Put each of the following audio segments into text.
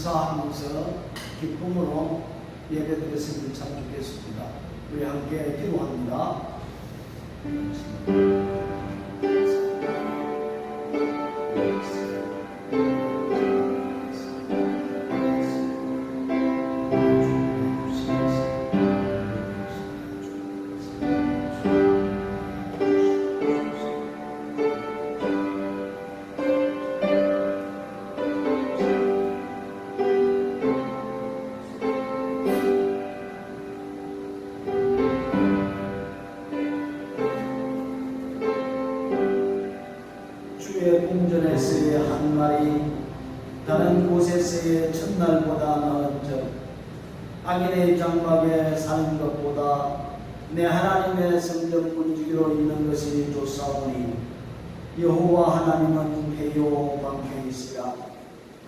감사하면서 기쁨으로 예배드렸으면 참 좋겠습니다. 우리 함께 기도합니다. 주의 궁전에서의 한 마리 다른 곳에서의 첫날보다 나은즉 악인의 장막에 사는 것보다 내 하나님의 성전 문지기로 있는 것이 좋사오니 여호와 하나님은 회요 방패이시라.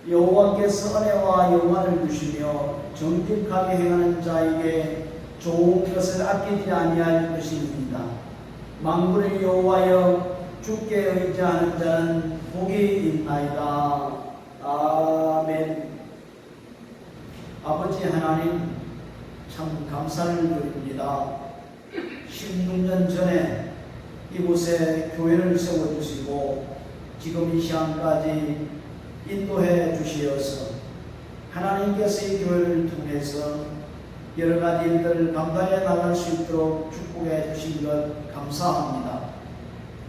여호와께서 은혜와 영광을 주시며 정직하게 행하는 자에게 좋은 것을 아끼지 아니할 것입니다. 만군의 여호와여 주께 의지하는 자는 복이 있나이다. 아멘. 아버지 하나님 참 감사를 드립니다. 16년 전에 이곳에 교회를 세워주시고 지금 이 시간까지 인도해 주시어서 하나님께서 이 교회를 통해서 여러 가지 일들을 감당해 나갈 수 있도록 축복해 주신 것 감사합니다.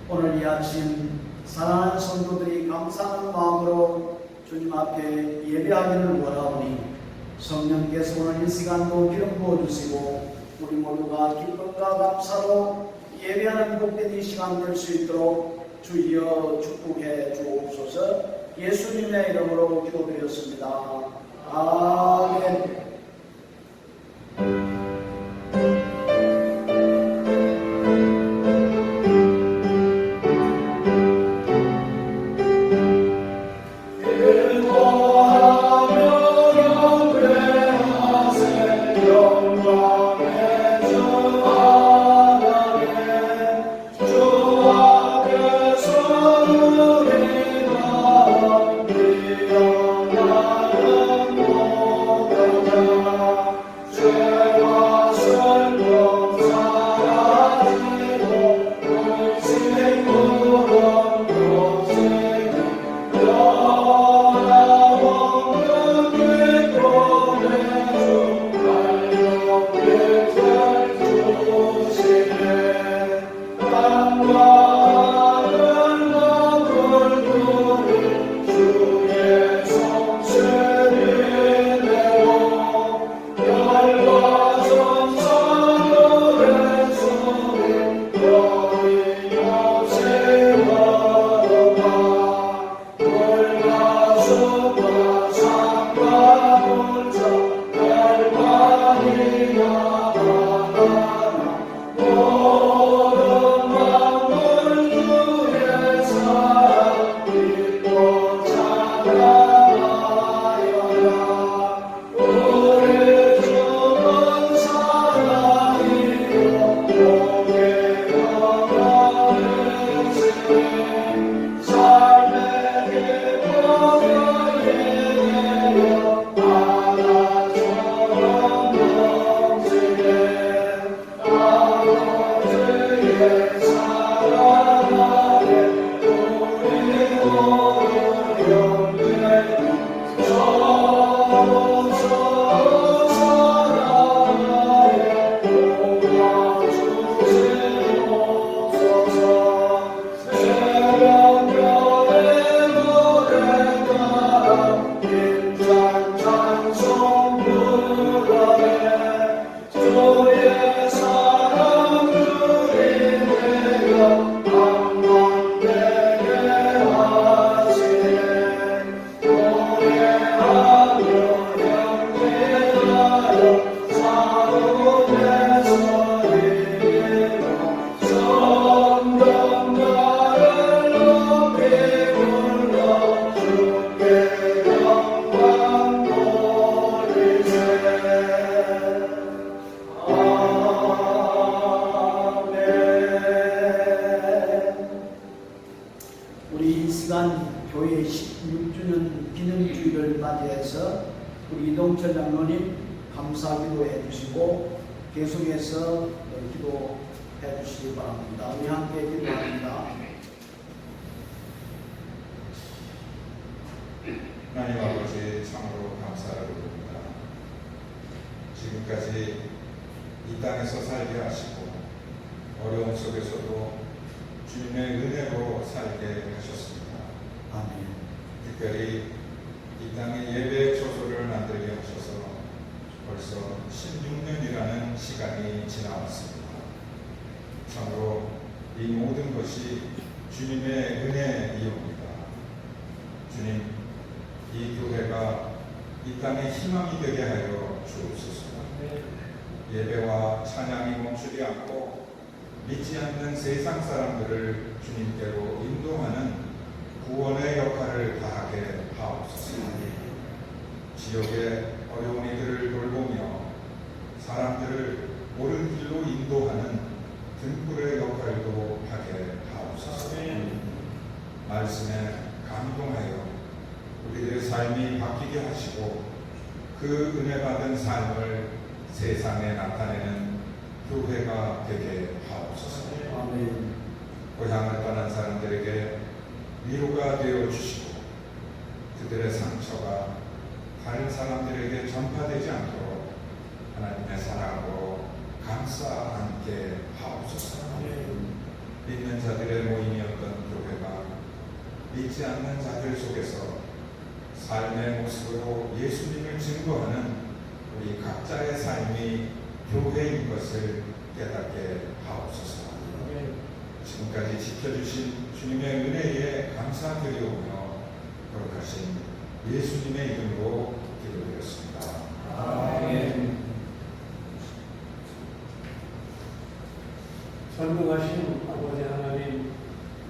오늘 이 아침 사랑하는 성도들이 감사하는 마음으로 주님 앞에 예배하기를 원하오니 성령께서 오늘 이 시간도 기름 부어주시고 우리 모두가 기쁨과 감사로 예배하는 복된 이 시간 될 수 있도록 주여 축복해 주옵소서. 예수님의 이름으로 기도드렸습니다. 아멘. 위해서 우리 이동철 장로님 감사기도 해주시고 계속해서 기도해 주시기 바랍니다. 우리 함께 기도합니다. 하나님 아버지 참으로 감사를 드립니다. 지금까지 이 땅에서 살게 하시고 어려움 속에서도 주님의 은혜로 살게 하셨습니다. 아멘. 특별히 이 땅에 예배 초소를 만들게 하셔서 벌써 16년이라는 시간이 지나왔습니다. 참으로 이 모든 것이 주님의 은혜이옵니다. 주님, 이 교회가 이 땅에 희망이 되게 하여 주옵소서. 예배와 찬양이 멈추지 않고 믿지 않는 세상 사람들을 주님께로 인도하는 구원의 역할을 다하게 하옵소서. 지역의 어려운 이들을 돌보며 사람들을 옳은 길로 인도하는 등불의 역할도 하게 하옵소서. 말씀에 감동하여 우리들의 삶이 바뀌게 하시고 그 은혜 받은 삶을 세상에 나타내는 교회가 되게 하옵소서. 아멘. 고향을 떠난 사람들에게 위로가 되어 주시고 그들의 상처가 다른 사람들에게 전파되지 않도록 하나님의 사랑으로 감싸 안게 하옵소서. 믿는 자들의 모임이었던 교회가 믿지 않는 자들 속에서 삶의 모습으로 예수님을 증거하는 우리 각자의 삶이 교회인 것을 깨닫게 하옵소서. 지금까지 지켜주신 주님의 은혜에 감사드리오며 거룩하신 예수님의 이름으로 기도드렸습니다. 아멘. 전능하신 아버지 하나님,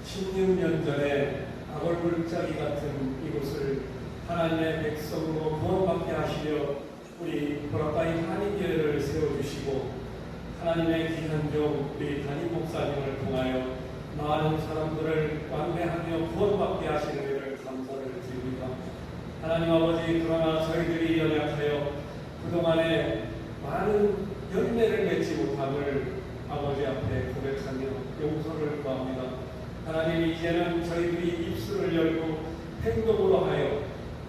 16년 전에 아골물자기 같은 이곳을 하나님의 백성으로 구원받게 하시려 우리 보라카이 한인교회를 세워주시고 하나님의 귀한 종 우리 담임 목사님을 통하여 많은 사람들을 완배하며 구원받게 하시는 일을 감사를 드립니다. 하나님 아버지, 그러나 저희들이 연약하여 그동안에 많은 열매를 맺지 못함을 아버지 앞에 고백하며 용서를 구합니다. 하나님, 이제는 저희들이 입술을 열고 행동으로 하여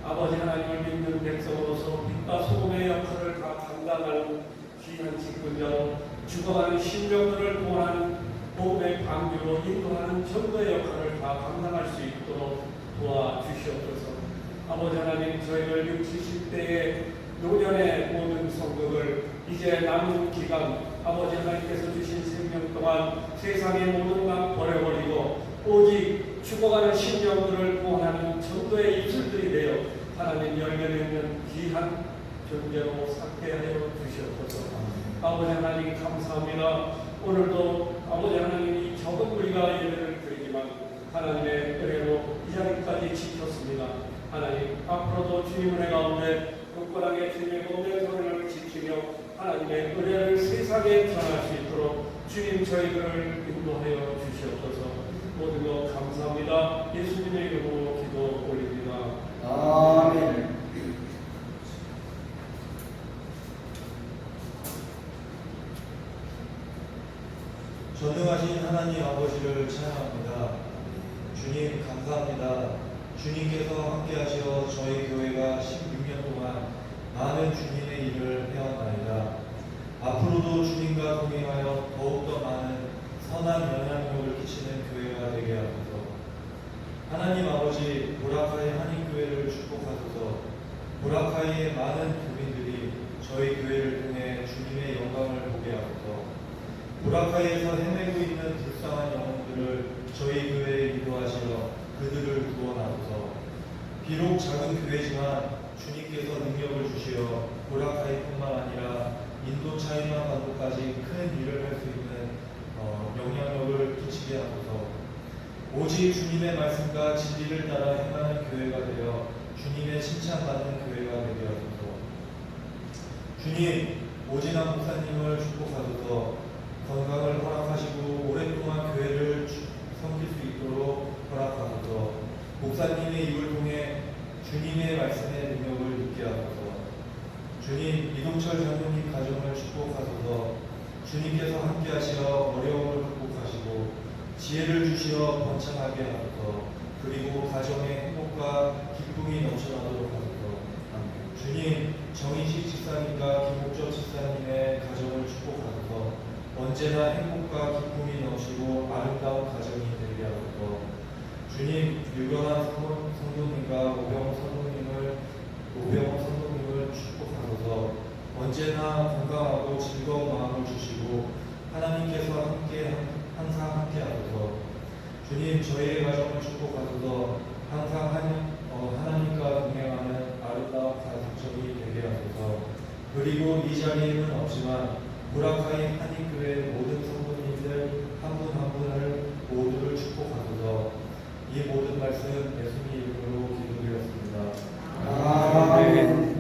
아버지 하나님을 믿는 백성으로서 빛과 소금의 역할을 다 감당하는 귀한 직분자로 죽어가는 심령들을 구원하는 복음의 방주로 인도하는 전도의 역할을 다 감당할 수 있도록 도와주시옵소서. 아버지 하나님, 저희들 60, 70대의 노년의 모든 성도들 이제 남은 기간 아버지 하나님께서 주신 생명 동안 세상의 모든 것 버려버리고 오직 죽어가는 심령들을 구원하는 전도의 입술들이 되어 하나님 열매 맺는 귀한 존재로 삼게 하여 주시옵소서. 아버지 하나님 감사합니다. 오늘도 아버지 하나님이 적은 우리가 예배를 드리지만 하나님의 은혜로 이 자리까지 지켰습니다. 하나님, 앞으로도 주님 은혜 가운데 굳건하게 주님의 몸의 소리를 지키며 하나님의 은혜를 세상에 전할 수 있도록 주님 저희들을 인도하여 주시옵소서. 모든 것 감사합니다. 예수님의 이름으로 기도 올립니다. 아멘. 전능하신 하나님 아버지를 찬양합니다. 주님 감사합니다. 주님께서 함께하시어 저희 교회가 16년 동안 많은 주님의 일을 해왔나이다. 앞으로도 주님과 동행하여 더욱더 많은 선한 영향력을 끼치는 교회가 되게 하소서. 하나님 아버지, 보라카이 한인교회를 축복하소서. 보라카이의 많은 교민들이 저희 교회를 통해 주님의 영광을 보게 하소서. 보라카이에서 헤매고 있는 불쌍한 영혼들을 저희 교회에 인도하시어 그들을 구원하소서. 비록 작은 교회지만 주님께서 능력을 주시어 보라카이뿐만 아니라 인도 차이나 반도까지 큰 일을 할 수 있는 영향력을 끼치게 하소서. 오직 주님의 말씀과 진리를 따라 행하는 교회가 되어 주님의 칭찬받는 교회가 되게 하소서. 주님, 오진환 목사님을 축복하소서. 건강을 허락하시고 오랫동안 교회를 섬길 수 있도록 허락하소서. 목사님의 입을 통해 주님의 말씀의 능력을 믿게 김용철 장로님 가정을 축복하소서. 주님께서 함께하시어 어려움을 극복하시고 지혜를 주시어 번창하게 하소서. 그리고 가정의 행복과 기쁨이 넘쳐나도록 하소서. 주님, 정인식 집사님과 김목적 집사님의 가정을 축복하소서. 언제나 행복과 기쁨이 넘치고 아름다운 가정이 되게 하소서. 주님, 유경환 성도님과 오병호 성도님을 축복하소서. 언제나 건강하고 즐거운 마음을 주시고 하나님께서 항상 함께 하소서. 주님, 저희의 가정을 축복하소서. 항상 하나님과 동행하는 아름다운 가정이 되게 하소서. 그리고 이 자리에는 없지만 보라카이 한인교회 모든 성도님들 한 분 한 분을 모두를 축복하소서. 이 모든 말씀 예수님 이름으로 기도드렸습니다. 아멘.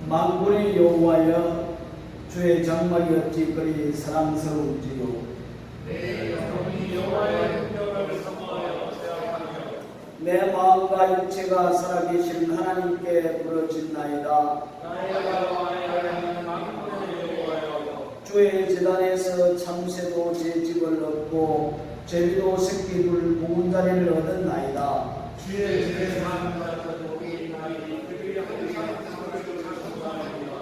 만군의 여호와여, 주의 장막이 어찌 그리 사랑스러운지요. 내 영혼이 여호와의 능력을 사모하여 생각하며 내 마음과 육체가 살아계신 하나님께 부르짖나이다. 나의 하나님 만군의 여호와여, 주의 제단에서 참새도 제 집을 얻고 제비도 새끼들 보금자리를 얻었나이다. 주의 제사한 같은 복이 있나니 그들이 항상 상을 찬송하리라.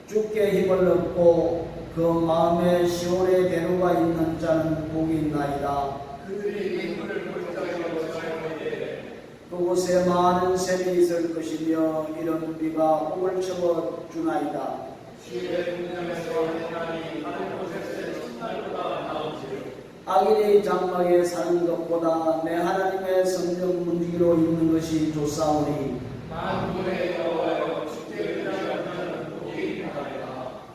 주께 힘을 얻고 그 마음에 시온의 대로가 있는 자는 복이 있나이다. 그들이 인물을 볼 자리로 살거니에 그곳에 많은 샘이 있을 것이며 이런 비가 복을 채워 주나이다. 주의 분량에서 하나님 하는 곳에서 첫날보다 나은지요. 악인의 장막에 사는 것보다 내 하나님의 성전 문지기로 있는 것이 좋사오니 만군의 여호와여, 주께 의지하는 복이 있나이다.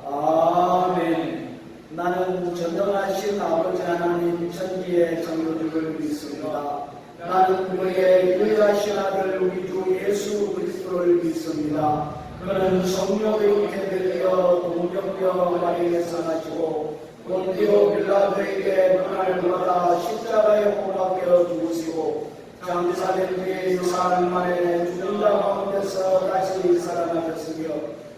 아멘. 나는 전능하신 아버지 하나님 천지의 창조주를 믿습니다. 나는 그의 유일하신 아들 우리 주 예수 그리스도를 믿습니다. 그는 성령으로 잉태 되어 동정녀 마리아에서 나시고 본디오 빌라도에게 고난을 받아 십자가에 못 박혀 죽으시고 장사된 뒤에 4일 만에 죽은 자 가운데서 다시 살아나셨으며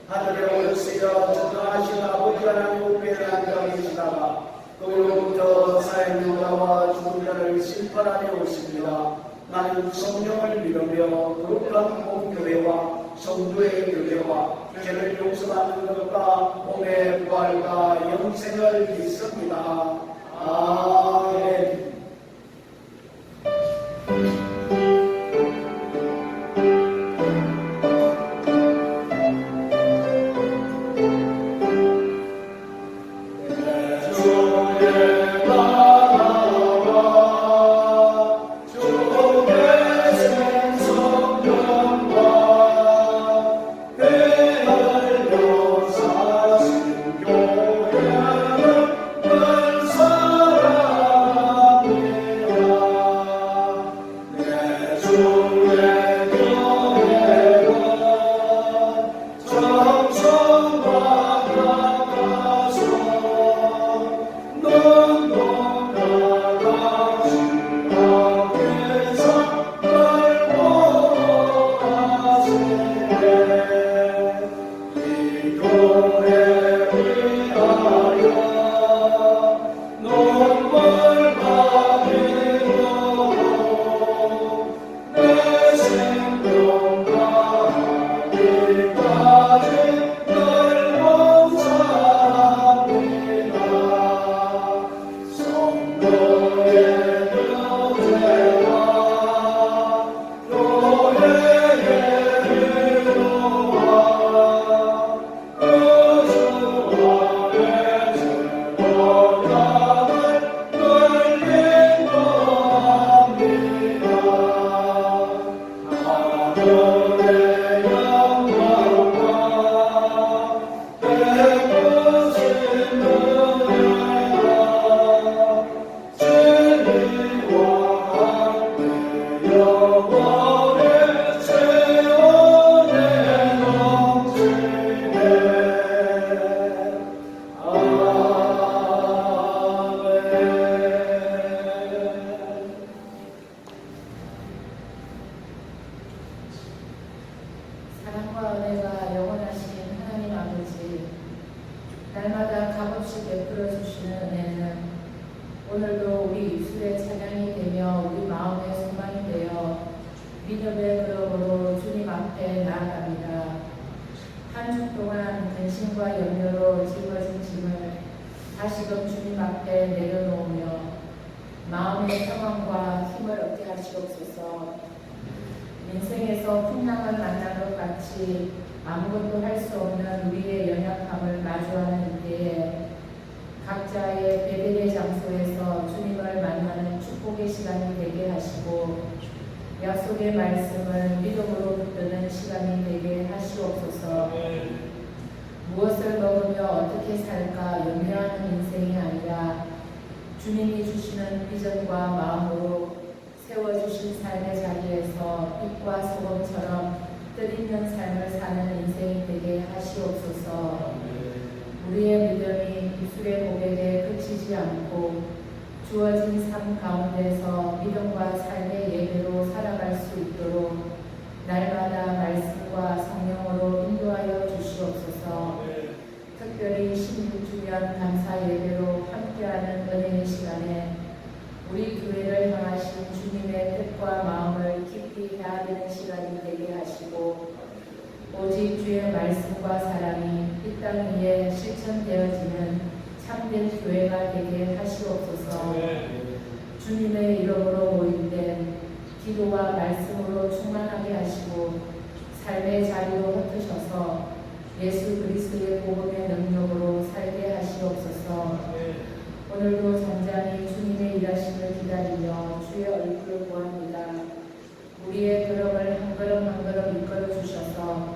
하늘에 올으시려 전능하신 아버지 하나님 우편에 앉아 계시다가 그로부터 사역자와 죽은 자를 심판하러 오십니다. 나는 성령을 믿으며 거룩한 몸교회와 성도의 교회와 죄를 용서받는 것과 몸의 부활과 영생을 믿습니다. 아멘. 사랑과 은혜가 영원하신 하나님 아버지, 날마다 값없이 베풀어 주시는 은혜는 오늘도 우리 입술의 찬양이 되며 우리 마음의 소망이 되어 믿음의 걸음으로 주님 앞에 나아갑니다. 한 주 동안 근심과 염려로 짊어진 짐을 다시금 주님 앞에 내려놓으며 마음의 평안과 힘을 얻게 하시옵소서. 인생에서 풍랑을 만난 것 같이 아무것도 할 수 없는 우리의 연약함을 마주하는 이때에 각자의 베델의 장소에서 주님을 만나는 축복의 시간이 되게 하시고 약속의 말씀을 믿음으로 붙드는 시간이 되게 하시옵소서. 무엇을 먹으며 어떻게 살까 염려하는 인생이 아니라 주님이 주시는 비전과 마음으로 세워주신 삶의 자리에서 빛과 소금처럼 뜻있는 삶을 사는 인생이 되게 하시옵소서. 우리의 믿음이 입술의 고백에 그치지 않고 주어진 삶 가운데서 믿음과 삶의 예배로 살아갈 수 있도록 날마다 말씀과 성령으로 인도하여 주시옵소서. 특별히 16주년 감사 예배로 함께하는 은혜의 시간에 우리 교회를 향하신 주님의 뜻과 마음을 깊이 헤아리는 시간이 되게 하시고 오직 주의 말씀과 사랑이 이 땅 위에 실천되어지는 참된 교회가 되게 하시옵소서. 주님의 이름으로 모임된 기도와 말씀으로 충만하게 하시고 삶의 자리로 흩으셔서 예수 그리스도의 복음의 능력으로 살게 하시옵소서. 오늘도 잠잠히 주님의 일하심을 기다리며 주의 얼굴을 구합니다. 우리의 걸음을 한 걸음 한 걸음 이끌어 주셔서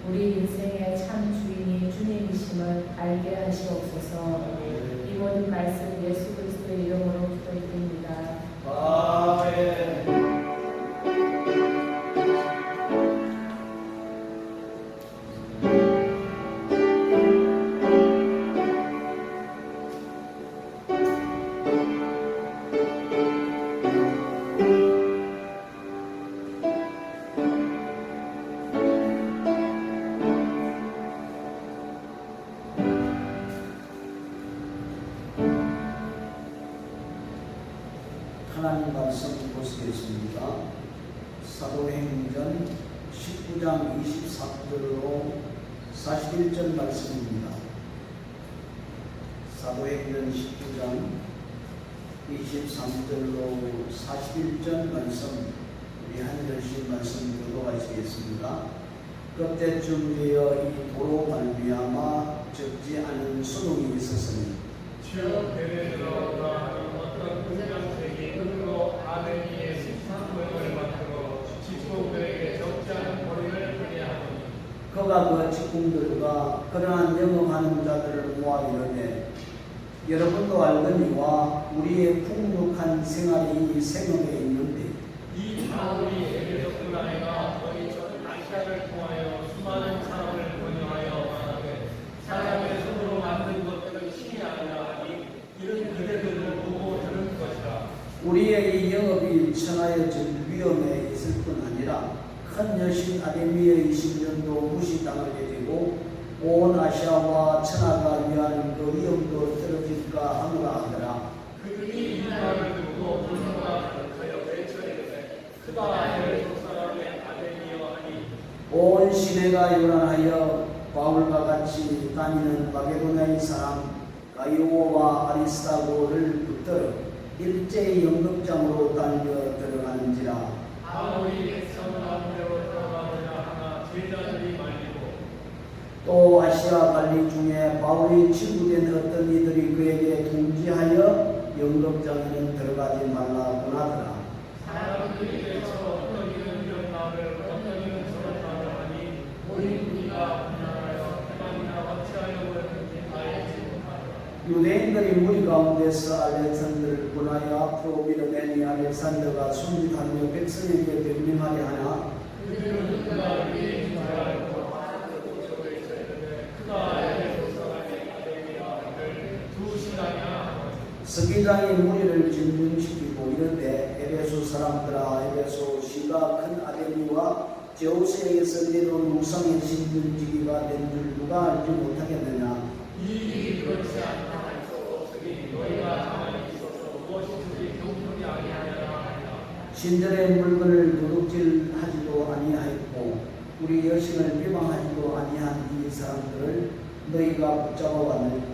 우리 인생의 참 주인이 주님이심을 알게 하시옵소서. 이 모든 말씀 예수 그리스도의 이름으로 기도드립니다. 아멘. 하나님 말씀 보시겠습니다. 사도행전 19장 23절로 41절 말씀입니다. 사도행전 19장 23절로 41절 말씀, 우리 한 절씩 말씀 교도하시겠습니다. 그때쯤 되어 이 도로 말미암아 적지 않은 수능이 있었으니 주여 베레드라가 어떤 군장색이 흙으로 아베니의 13모형을 만들어 직공들에게 적지 않은 거리를 분리하더니 그가 그 직공들과 그러한 영업하는 자들을 모아 이르되 여러분도 알거니와 우리의 풍족한 생활이 이 생업에 있는데 이 바울이 에베소 군안에가 너희 전 아시아를 통하여 수많은 사람을 권유하여 말하되 사람의 손으로 만든 것들은 신이 아니라 하니 이런 그대들을 보고 들은 것이라. 우리의 이 영업이 천하여질 위험에 있을 뿐 아니라 큰 여신 아데미의 20년도 무시당하게 되고 온 아시아와 천하가 위하는 그 위험도 떨어질까 하노라 하더라. 그들이 이 말을 듣고 불평하여 외쳐이르되 크다 에베소 사람의 아데미여 하니 온 시내가 요란하여 바울과 같이 다니는 마게도냐의 사람 가이오와 아리스타고를 붙들어 일제히 연극장으로 달려 들어가는지라. 바울이 백성 가운데로 들어가고자 하나 제자들이 말리고 또 아시아 관리 중에 바울이 친구된 어떤 이들이 그에게 통지하여 연극장에는 들어가지 말라고 하더라. 사람들이 외쳐 어떤 이는 이런 말을 어떤 이는 저런 말을 하니 우리 우리가 분양하여 대만이나 어찌하여 그랬는지 알지 못하더라. 유대인들이 무리 가운데서 알렉산더를 분하여 앞으로 밀어내니 알렉산더가 순직하며 백성에게 변명하려 하나 그들은 그가 위에 있는 줄 알고 하나도 적을 쳐이르되 그가 에베소 사람의 아데미야를 두시다냐 하거니 서기장이 무리를 진중시키고 이르되 에베소 사람들아 에베소 시가 큰 아데미와 제우스에게서 내려온 우상의 신분지기가 된 줄 누가 알지 못하겠느냐. 이 일이 그렇지 않다 할수없으니 너희가 가만히 있어서 무엇이든지 경솔이 아니하여라 하니라. 신들의 물건을 도둑질하지도 아니하였고 우리 여신을 비방하지도 아니한 이 사람들을 너희가 붙잡아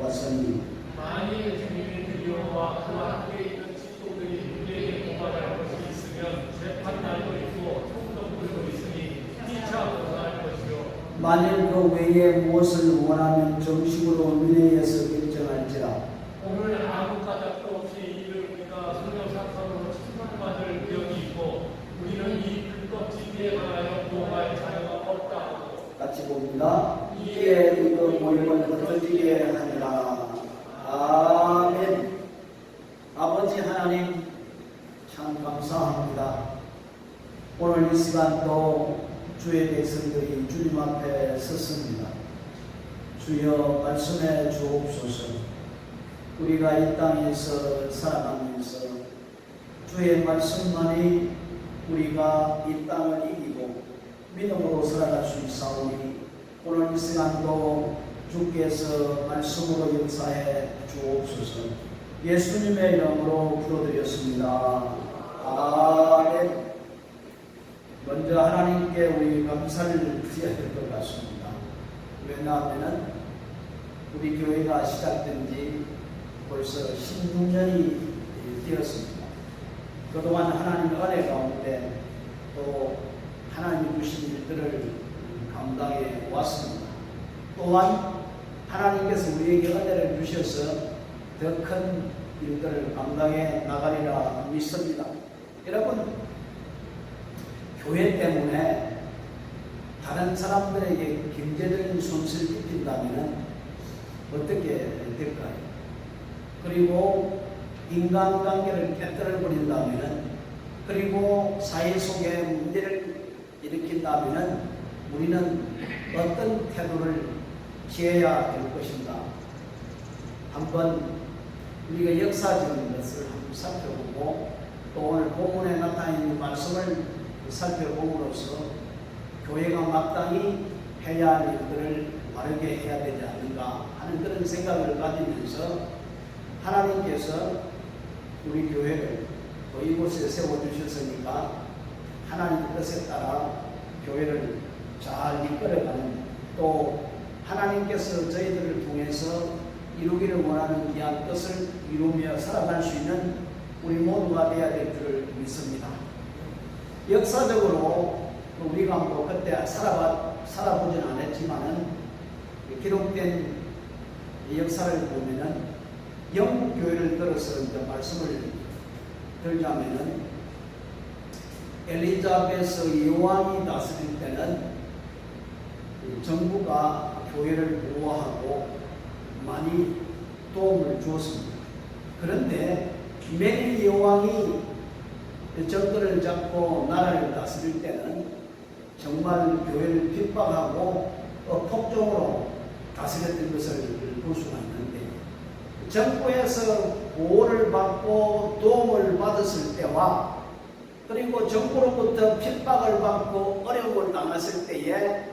왔으니 만일 주님의 드리오와 그와 함께 있는 직도들이 우리에게 고발할 것이 있으면 재판날도 있고 총도 불고 있으니 피차 고소할 것이요. 만일 그 외에 무엇을 원하면 정식으로 민회에서 결정할지라. 오늘 아무 까닭도 없이 이를 우리가 성령사건으로 처벌받을 위험이 있고 우리는 이 불법 지기에 관하여 보호할 자유가 없다 하고 같이 봅니다. 이에 이거 모임을 흩어지게 하니라. 아멘. 아버지 하나님 참 감사합니다. 오늘 이 시간 또 주의 백성들이 주님 앞에 섰습니다. 주여 말씀해 주옵소서. 우리가 이 땅에서 살아가면서 주의 말씀만이 우리가 이 땅을 이기고 믿음으로 살아갈 수 있사오니 오늘 이 시간도 주께서 말씀으로 역사해 주옵소서. 예수님의 이름으로 기도드렸습니다. 아멘. 먼저 하나님께 우리 감사를 드려야 될 것 같습니다. 왜냐하면 우리 교회가 시작된 지 벌써 16년이 되었습니다. 그동안 하나님의 은혜 가운데 또 하나님이 주신 일들을 감당해 왔습니다. 또한 하나님께서 우리에게 은혜를 주셔서 더 큰 일들을 감당해 나가리라 믿습니다. 여러분, 교회 때문에 다른 사람들에게 경제적인 손실을 입힌다면 어떻게 될까요? 그리고 인간관계를 깨뜨려 버린다면, 그리고 사회 속에 문제를 일으킨다면 우리는 어떤 태도를 취해야 될 것인가? 한번 우리가 역사적인 것을 한번 살펴보고 또 오늘 본문에 나타나 있는 말씀을 살펴봄으로써 교회가 마땅히 해야 할 일들을 바르게 해야 되지 않는가 하는 그런 생각을 가지면서 하나님께서 우리 교회를 또 이곳에 세워주셨으니까 하나님 뜻에 따라 교회를 잘 이끌어가는, 또 하나님께서 저희들을 통해서 이루기를 원하는 귀한 뜻을 이루며 살아갈 수 있는 우리 모두가 되어야 될 줄을 믿습니다. 역사적으로 우리가 뭐 그때 살아보진 않았지만은 기록된 역사를 보면은 영국 교회를 들어서 이제 말씀을 들자면은 엘리자베스 여왕이 다스릴 때는 정부가 교회를 보호하고 많이 도움을 주었습니다. 그런데 메리 여왕이 정권을 잡고 나라를 다스릴 때는 정말 교회를 핍박하고 폭정으로 다스렸던 것을 볼 수가 있는데, 정부에서 보호를 받고 도움을 받았을 때와 그리고 정부로부터 핍박을 받고 어려움을 당했을 때에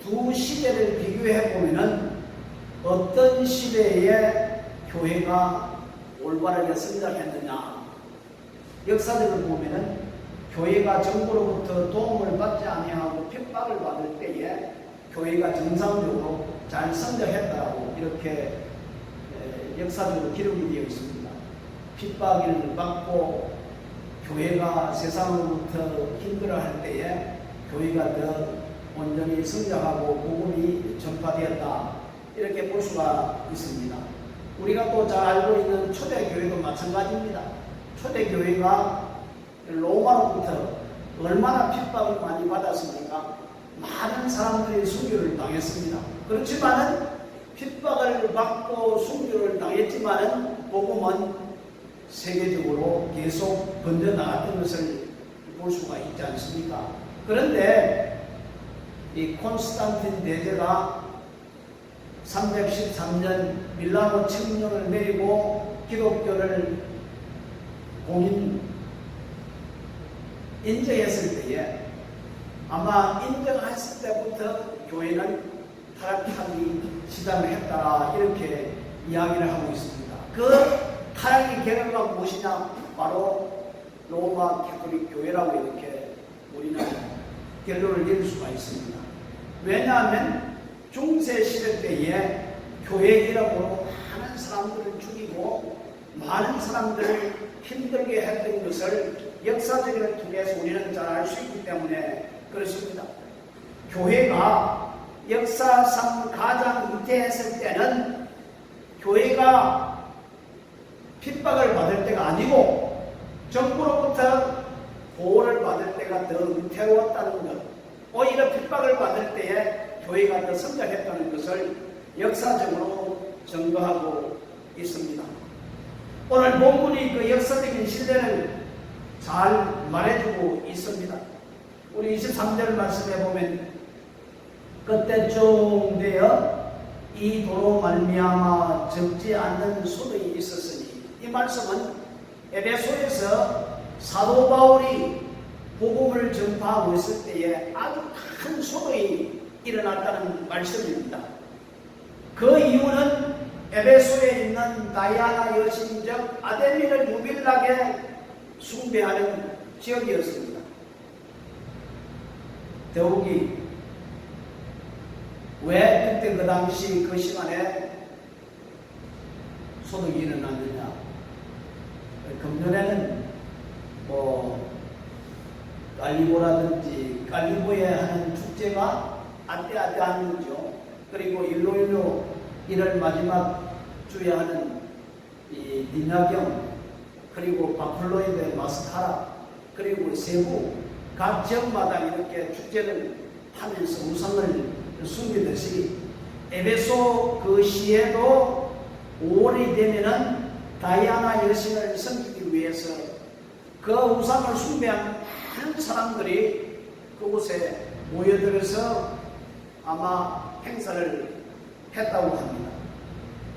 두 시대를 비교해 보면은 어떤 시대에 교회가 올바르게 성장했느냐. 역사적으로 보면은 교회가 정부로부터 도움을 받지 아니하고 핍박을 받을 때에 교회가 정상적으로 잘 성장했다고 이렇게 역사적으로 기록이 되어 있습니다. 핍박을 받고 교회가 세상으로부터 힘들어할 때에 교회가 더 온전히 성장하고 복음이 전파되었다, 이렇게 볼 수가 있습니다. 우리가 또 잘 알고 있는 초대교회도 마찬가지입니다. 초대교회가 로마로부터 얼마나 핍박을 많이 받았습니까? 많은 사람들이 순교를 당했습니다. 그렇지만은 핍박을 받고 순교를 당했지만은 복음은 세계적으로 계속 번져나갔던 것을 볼 수가 있지 않습니까? 그런데 이 콘스탄틴 대제가 313년 밀라노 칙령을 내리고 기독교를 공인 인정했을 때에 아마 인정했을 때부터 교회는 타락하기 시작을 했다, 이렇게 이야기를 하고 있습니다. 그 타락의 결과가 무엇이냐? 바로 로마 캐톨릭 교회라고 이렇게 우리는 결론을 내릴 수가 있습니다. 왜냐하면 중세 시대 때에 교회 이름으로 많은 사람들을 죽이고 많은 사람들을 힘들게 했던 것을 역사적으로 통해서 우리는 잘 알 수 있기 때문에 그렇습니다. 교회가 역사상 가장 위태했을 때는 교회가 핍박을 받을 때가 아니고 정부로부터 보호를 받을 때가 더 위태로웠다는 것, 오히려 핍박을 받을 때에 교회가 더 성장했다는 것을 역사적으로 증거하고 있습니다. 오늘 본문이 그 역사적인 신뢰를 잘 말해주고 있습니다. 우리 23절 말씀에 보면 그때쯤 되어 이 도로 말미암아 적지 않는 소득이 있었으니, 이 말씀은 에베소에서 사도 바울이 복음을 전파하고 있을 때에 아주 큰 소동이 일어났다는 말씀입니다. 그 이유는 에베소에 있는 다이아나 여신적 아데미를 유일하게 숭배하는 지역이었습니다. 더욱이 왜 그때 그 당시 그 시간에 소동이 일어났느냐? 금년에는 깔리보라든지 깔리보에 하는 축제가 아때아때한 거죠. 그리고 일로일로 1월 마지막 주에 하는 이 니나경, 그리고 바플로이드 마스카라, 그리고 세부 각 지역마다 이렇게 축제를 하면서 우상을 숨기듯이 에베소 그 시에도 5월이 되면은 다이아나 여신을 섬기기 위해서 그 우상을 숭배한 많은 사람들이 그곳에 모여들어서 아마 행사를 했다고 합니다.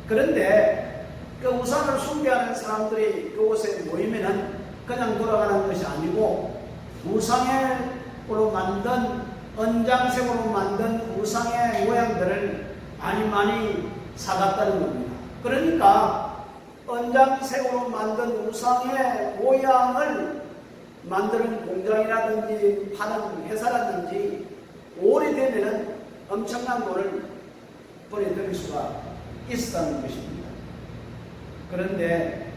그런데 그 우상을 숭배하는 사람들이 그곳에 모이면은 그냥 돌아가는 것이 아니고 우상으로 만든 언장색으로 만든 우상의 모양들을 많이 사갔다는 겁니다. 그러니까 언장색으로 만든 우상의 모양을 만드는 공장이라든지 파는 회사라든지 오래되면은 엄청난 돈을 벌어들일 수가 있었다는 것입니다. 그런데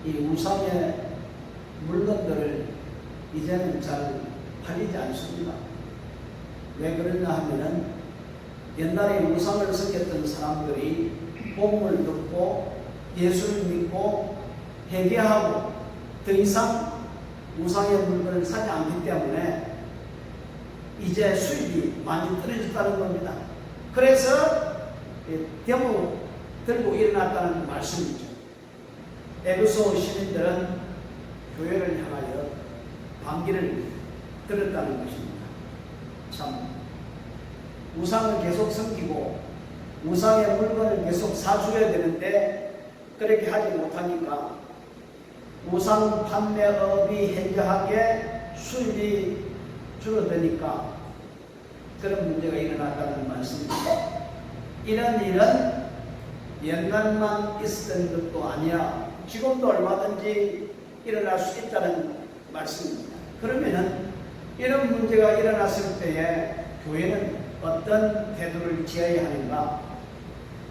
이 우상의 물건들을 이제는 잘 팔리지 않습니다. 왜 그러냐 하면은 옛날에 우상을 섬겼던 사람들이 복음을 듣고 예수를 믿고 회개하고 더 이상 우상의 물건을 사지 않기 때문에 이제 수입이 많이 떨어졌다는 겁니다. 그래서 데모 들고 일어났다는 말씀이죠. 에베소 시민들은 교회를 향하여 반기를 들었다는 것입니다. 참 우상을 계속 섬기고 우상의 물건을 계속 사주어야 되는데 그렇게 하지 못하니까 우상 판매업이 현저하게 수입이 줄어드니까 그런 문제가 일어났다는 말씀입니다. 이런 일은 옛날만 있었던 것도 아니야. 지금도 얼마든지 일어날 수 있다는 말씀입니다. 그러면은 이런 문제가 일어났을 때에 교회는 어떤 태도를 취해야 하는가?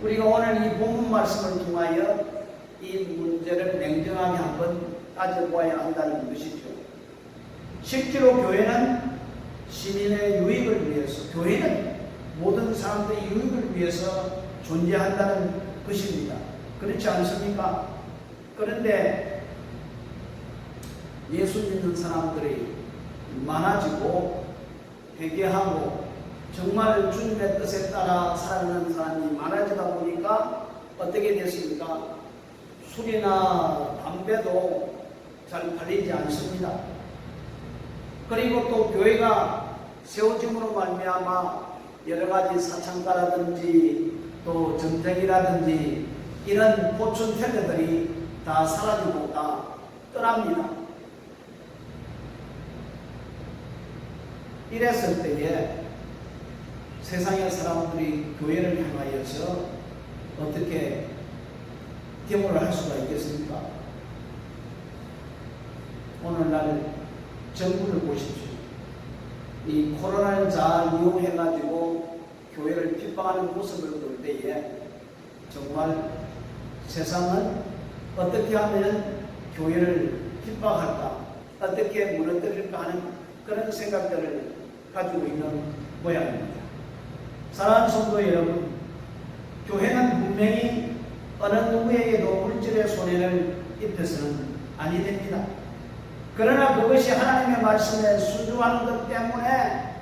우리가 오늘 이 본문 말씀을 통하여 이 문제를 냉정하게 한번 따져보아야 한다는 것이죠. 실제로 교회는 시민의 유익을 위해서, 교회는 모든 사람들의 유익을 위해서 존재한다는 것입니다. 그렇지 않습니까? 그런데 예수 믿는 사람들이 많아지고 회개하고 정말 주님의 뜻에 따라 살아가는 사람이 많아지다 보니까 어떻게 됐습니까? 술이나 담배도 잘 팔리지 않습니다. 그리고 또 교회가 세워짐으로 말미암아 여러 가지 사창가라든지 또 전쟁이라든지 이런 보충 테러들이 다 사라지고 다 떠납니다. 이랬을 때에 세상의 사람들이 교회를 향하여서 어떻게 데모를 할 수가 있겠습니까? 오늘날 정부를 보십시오. 이 코로나를 잘 이용해가지고 교회를 핍박하는 모습을 볼 때에 정말 세상은 어떻게 하면 교회를 핍박할까, 어떻게 무너뜨릴까 하는 그런 생각들을 가지고 있는 모양입니다. 사랑하는 성도 여러분, 교회는 분명히 어느 누구에게도 물질의 손해를 입혀서는 아니 됩니다. 그러나 그것이 하나님의 말씀에 순종하는 것 때문에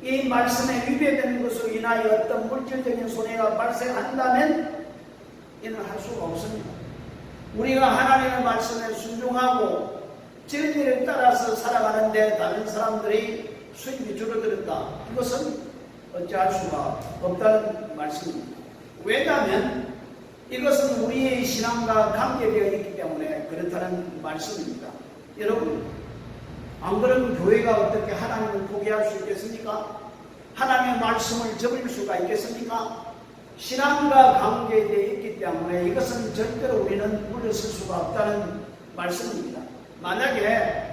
이 말씀에 위배되는 것으로 인하여 어떤 물질적인 손해가 발생한다면 이는 할 수가 없습니다. 우리가 하나님의 말씀에 순종하고 진리를 따라서 살아가는데 다른 사람들이 수입이 줄어들었다. 이것은 어찌할 수가 없다는 말씀입니다. 왜냐하면 이것은 우리의 신앙과 관계되어 있기 때문에 그렇다는 말씀입니다. 여러분, 안 그러면 교회가 어떻게 하나님을 포기할 수 있겠습니까? 하나님의 말씀을 접을 수가 있겠습니까? 신앙과 관계되어 있기 때문에 이것은 절대로 우리는 물러설 수가 없다는 말씀입니다. 만약에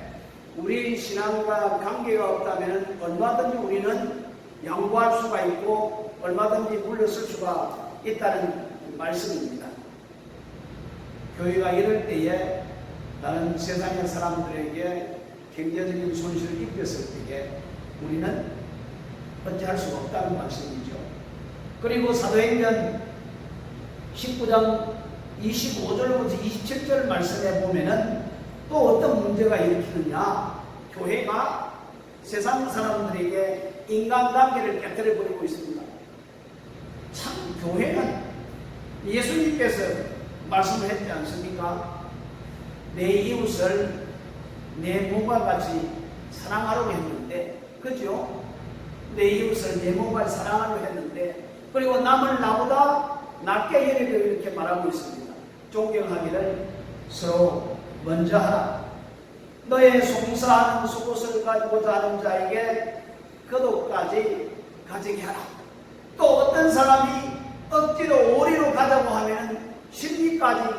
우리 신앙과 관계가 없다면 얼마든지 우리는 양보할 수가 있고 얼마든지 물러설 수가 있다는 말씀입니다. 교회가 이럴 때에 다른 세상의 사람들에게 경제적인 손실을 입혔을 때에 우리는 어찌할 수가 없다는 말씀이죠. 그리고 사도행전 19장 25절부터 27절 말씀에 보면은 또 어떤 문제가 일으키느냐, 교회가 세상 사람들에게 인간관계를 깨뜨려 버리고 있습니다. 참 교회는 예수님께서 말씀을 했지 않습니까? 내 이웃을 내 몸과 같이 사랑하라고 했는데, 그죠? 내 이웃을 내 몸과 사랑하라고 했는데, 그리고 남을 나보다 낫게 여기고 이렇게 말하고 있습니다. 존경하기를 서로 먼저 하라. 너의 송사하는 속옷을 가지고자 하는 자에게 겉옷까지 가지게 하라. 또 어떤 사람이 억지로 오리로 가자고 하면 십리까지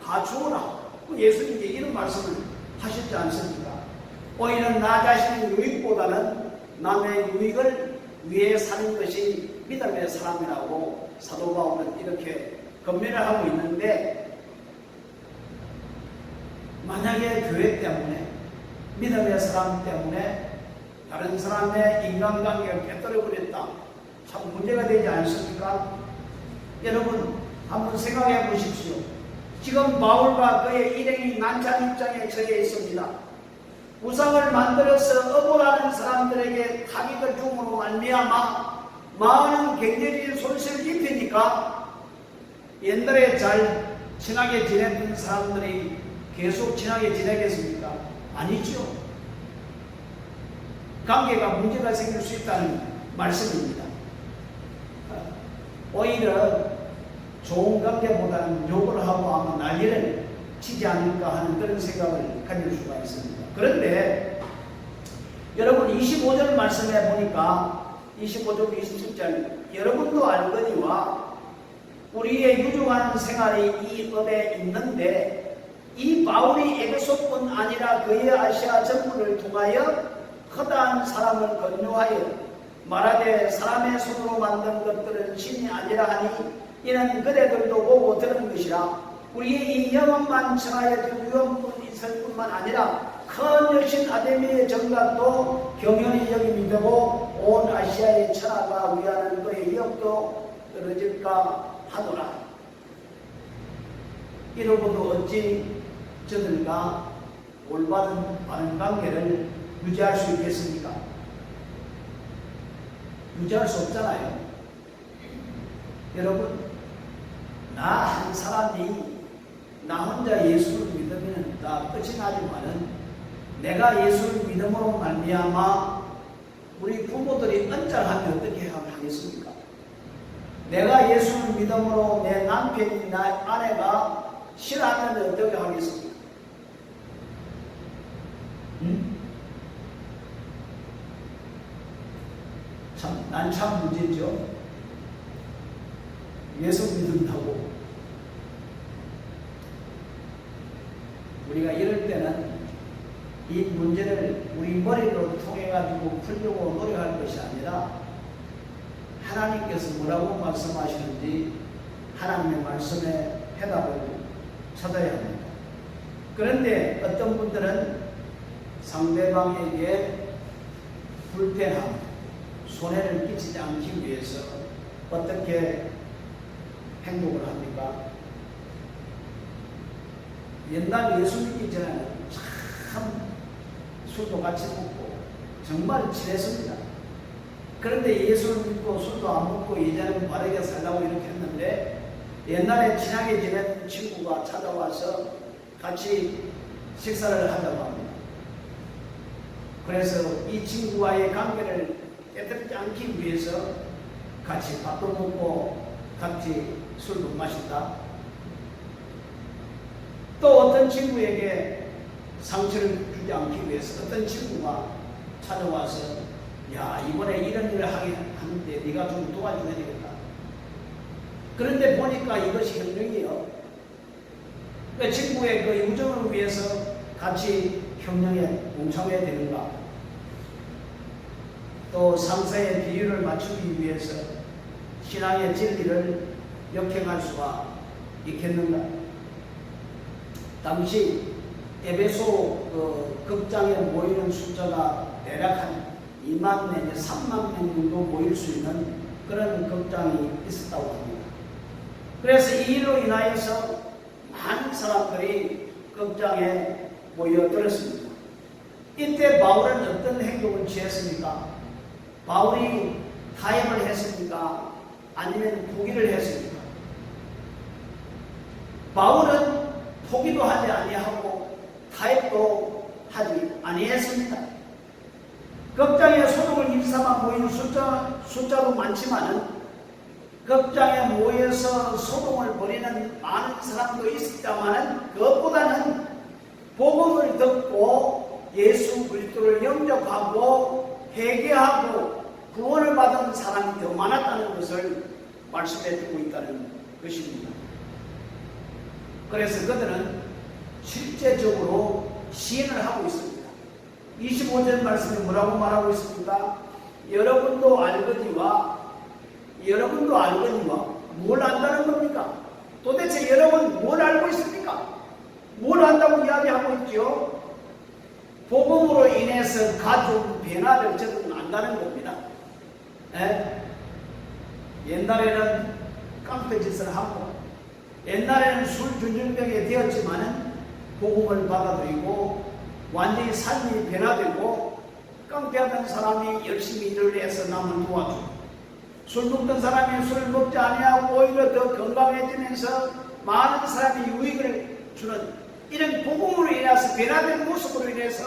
다 주어라. 예수님이 이런 말씀을 하셨지 않습니까? 오히려 나 자신의 유익보다는 남의 유익을 위해 사는 것이 믿음의 사람이라고 사도 바울은 이렇게 권면을 하고 있는데, 만약에 교회 때문에, 믿음의 사람 때문에 다른 사람의 인간관계를 깨뜨려버렸다, 참 문제가 되지 않습니까? 여러분 한번 생각해 보십시오. 지금 바울과 그의 일행이 난처한 입장에 처해 있습니다. 우상을 만들어서 어보라는 사람들에게 타격을 줌으로 말미암아 많은 경제적인 손실을 입히니까 옛날에 잘 친하게 지냈던 사람들이 계속 친하게 지내겠습니까? 아니죠. 관계가 문제가 생길 수 있다는 말씀입니다. 오히려 좋은 관계보다는 욕을 하고 아마 난리를 치지 않을까 하는 그런 생각을 가질 수가 있습니다. 그런데 여러분 25절 말씀해 보니까 25절 27절 여러분도 알거니와 우리의 유중한 생활이 이 업에 있는데 이 바울이 에베소뿐 아니라 그의 아시아 전부를 통하여 허다한 사람을 권유하여 말하되 사람의 손으로 만든 것들은 신이 아니라 하니 이는 그대들도 보고 들은 것이라. 우리의 이 영혼만 청하여 그 유언뿐 있을 뿐만 아니라 큰 여신 아데미의 정각도 경연히 여김이 되고 온 아시아의 천하가 위하는 그의 역도 떨어질까 하노라. 이러고도 어찌 저들과 올바른 바른 관계를 유지할 수 있겠습니까? 유지할 수 없잖아요. 여러분, 나 한 사람이 나 혼자 예수를 믿으면 다 끝이 나지만은 내가 예수를 믿음으로 말미암아 우리 부모들이 언짢아하면 어떻게 하겠습니까? 내가 예수를 믿음으로 내 남편이 나 아내가 싫어하면 어떻게 하겠습니까? 난 참 문제죠. 예수 믿는다고 우리가 이럴 때는 이 문제를 우리 머리로 통해 가지고 풀려고 노력할 것이 아니라 하나님께서 뭐라고 말씀하시는지 하나님의 말씀에 해답을 찾아야 합니다. 그런데 어떤 분들은 상대방에게 불편함, 손해를 끼치지 않기 위해서 어떻게 행동을 합니까? 옛날 예수 믿기 전에는 참 술도 같이 먹고 정말 친했습니다. 그런데 예수를 믿고 술도 안 먹고 이제는 바르게 살라고 이렇게 했는데 옛날에 친하게 지낸 친구가 찾아와서 같이 식사를 하자고 합니다. 그래서 이 친구와의 관계를 깨뜨리지 않기 위해서 같이 밥도 먹고 같이 술도 마신다. 또 어떤 친구에게 상처를 주지 않기 위해서 어떤 친구가 찾아와서 야 이번에 이런 일을 하게 하는데 네가 좀 도와줘야 되겠다. 그런데 보니까 이것이 형령이에요. 그 친구의 그 유정을 위해서 같이 형령에 동참해야 되는가. 또 상사의 비율을 맞추기 위해서 신앙의 진리를 역행할 수가 있겠는가. 당시 에베소 극장에 모이는 숫자가 대략 한 2만 내지 3만 명 정도 모일 수 있는 그런 극장이 있었다고 합니다. 그래서 이 일로 인하여서 많은 사람들이 극장에 모여들었습니다. 이때 바울은 어떤 행동을 취했습니까? 바울이 타협을 했습니까? 아니면 포기를 했습니까? 바울은 포기도 하지 아니하고 타협도 하지 아니했습니다. 극장에 소동을 일삼아 모이는 숫자도 많지만은 극장에 모여서 소동을 벌이는 많은 사람도 있었다마는 그것보다는 복음을 듣고 예수 그리스도를 영접하고 회개하고 구원을 받은 사람이 더 많았다는 것을 말씀해 두고 있다는 것입니다. 그래서 그들은 실제적으로 시인을 하고 있습니다. 25절 말씀에 뭐라고 말하고 있습니까? 여러분도 알거니와 뭘 안다는 겁니까? 도대체 여러분 뭘 알고 있습니까? 뭘 안다고 이야기하고 있죠? 복음으로 인해서 가져온 변화를 저들은 안다는 겁니다. 옛날에는 깡패짓을 하고 옛날에는 술 준준병이 되었지만은 복음을 받아들이고 완전히 삶이 변화되고 깡패하던 사람이 열심히 일을 해서 남을 도와주고 술 먹던 사람이 술을 먹지 아니하고 오히려 더 건강해지면서 많은 사람이 유익을 주는 이런 복음으로 인해서 변화된 모습으로 인해서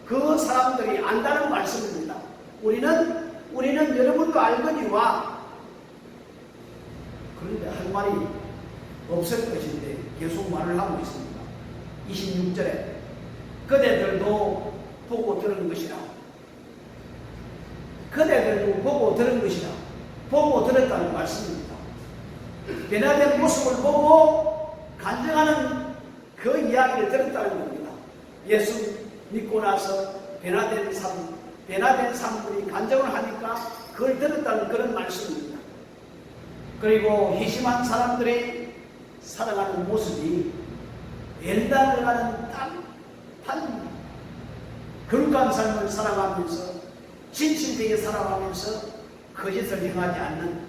그 사람들이 안다는 말씀입니다. 우리는 여러분도 알거니와 그런데 할 말이 없을 것인데 계속 말을 하고 있습니다. 26절에 그대들도 보고 들은 것이라 보고 들었다는 말씀입니다. 변화된 모습을 보고 간증하는 그 이야기를 들었다는 겁니다. 예수 믿고 나서 변화된 사람들이 간증을 하니까 그걸 들었다는 그런 말씀입니다. 그리고 희심한 사람들이 살아가는 모습이 엔단을 가는 단 거룩한 삶을 살아가면서 진실되게 살아가면서 거짓을 행하지 않는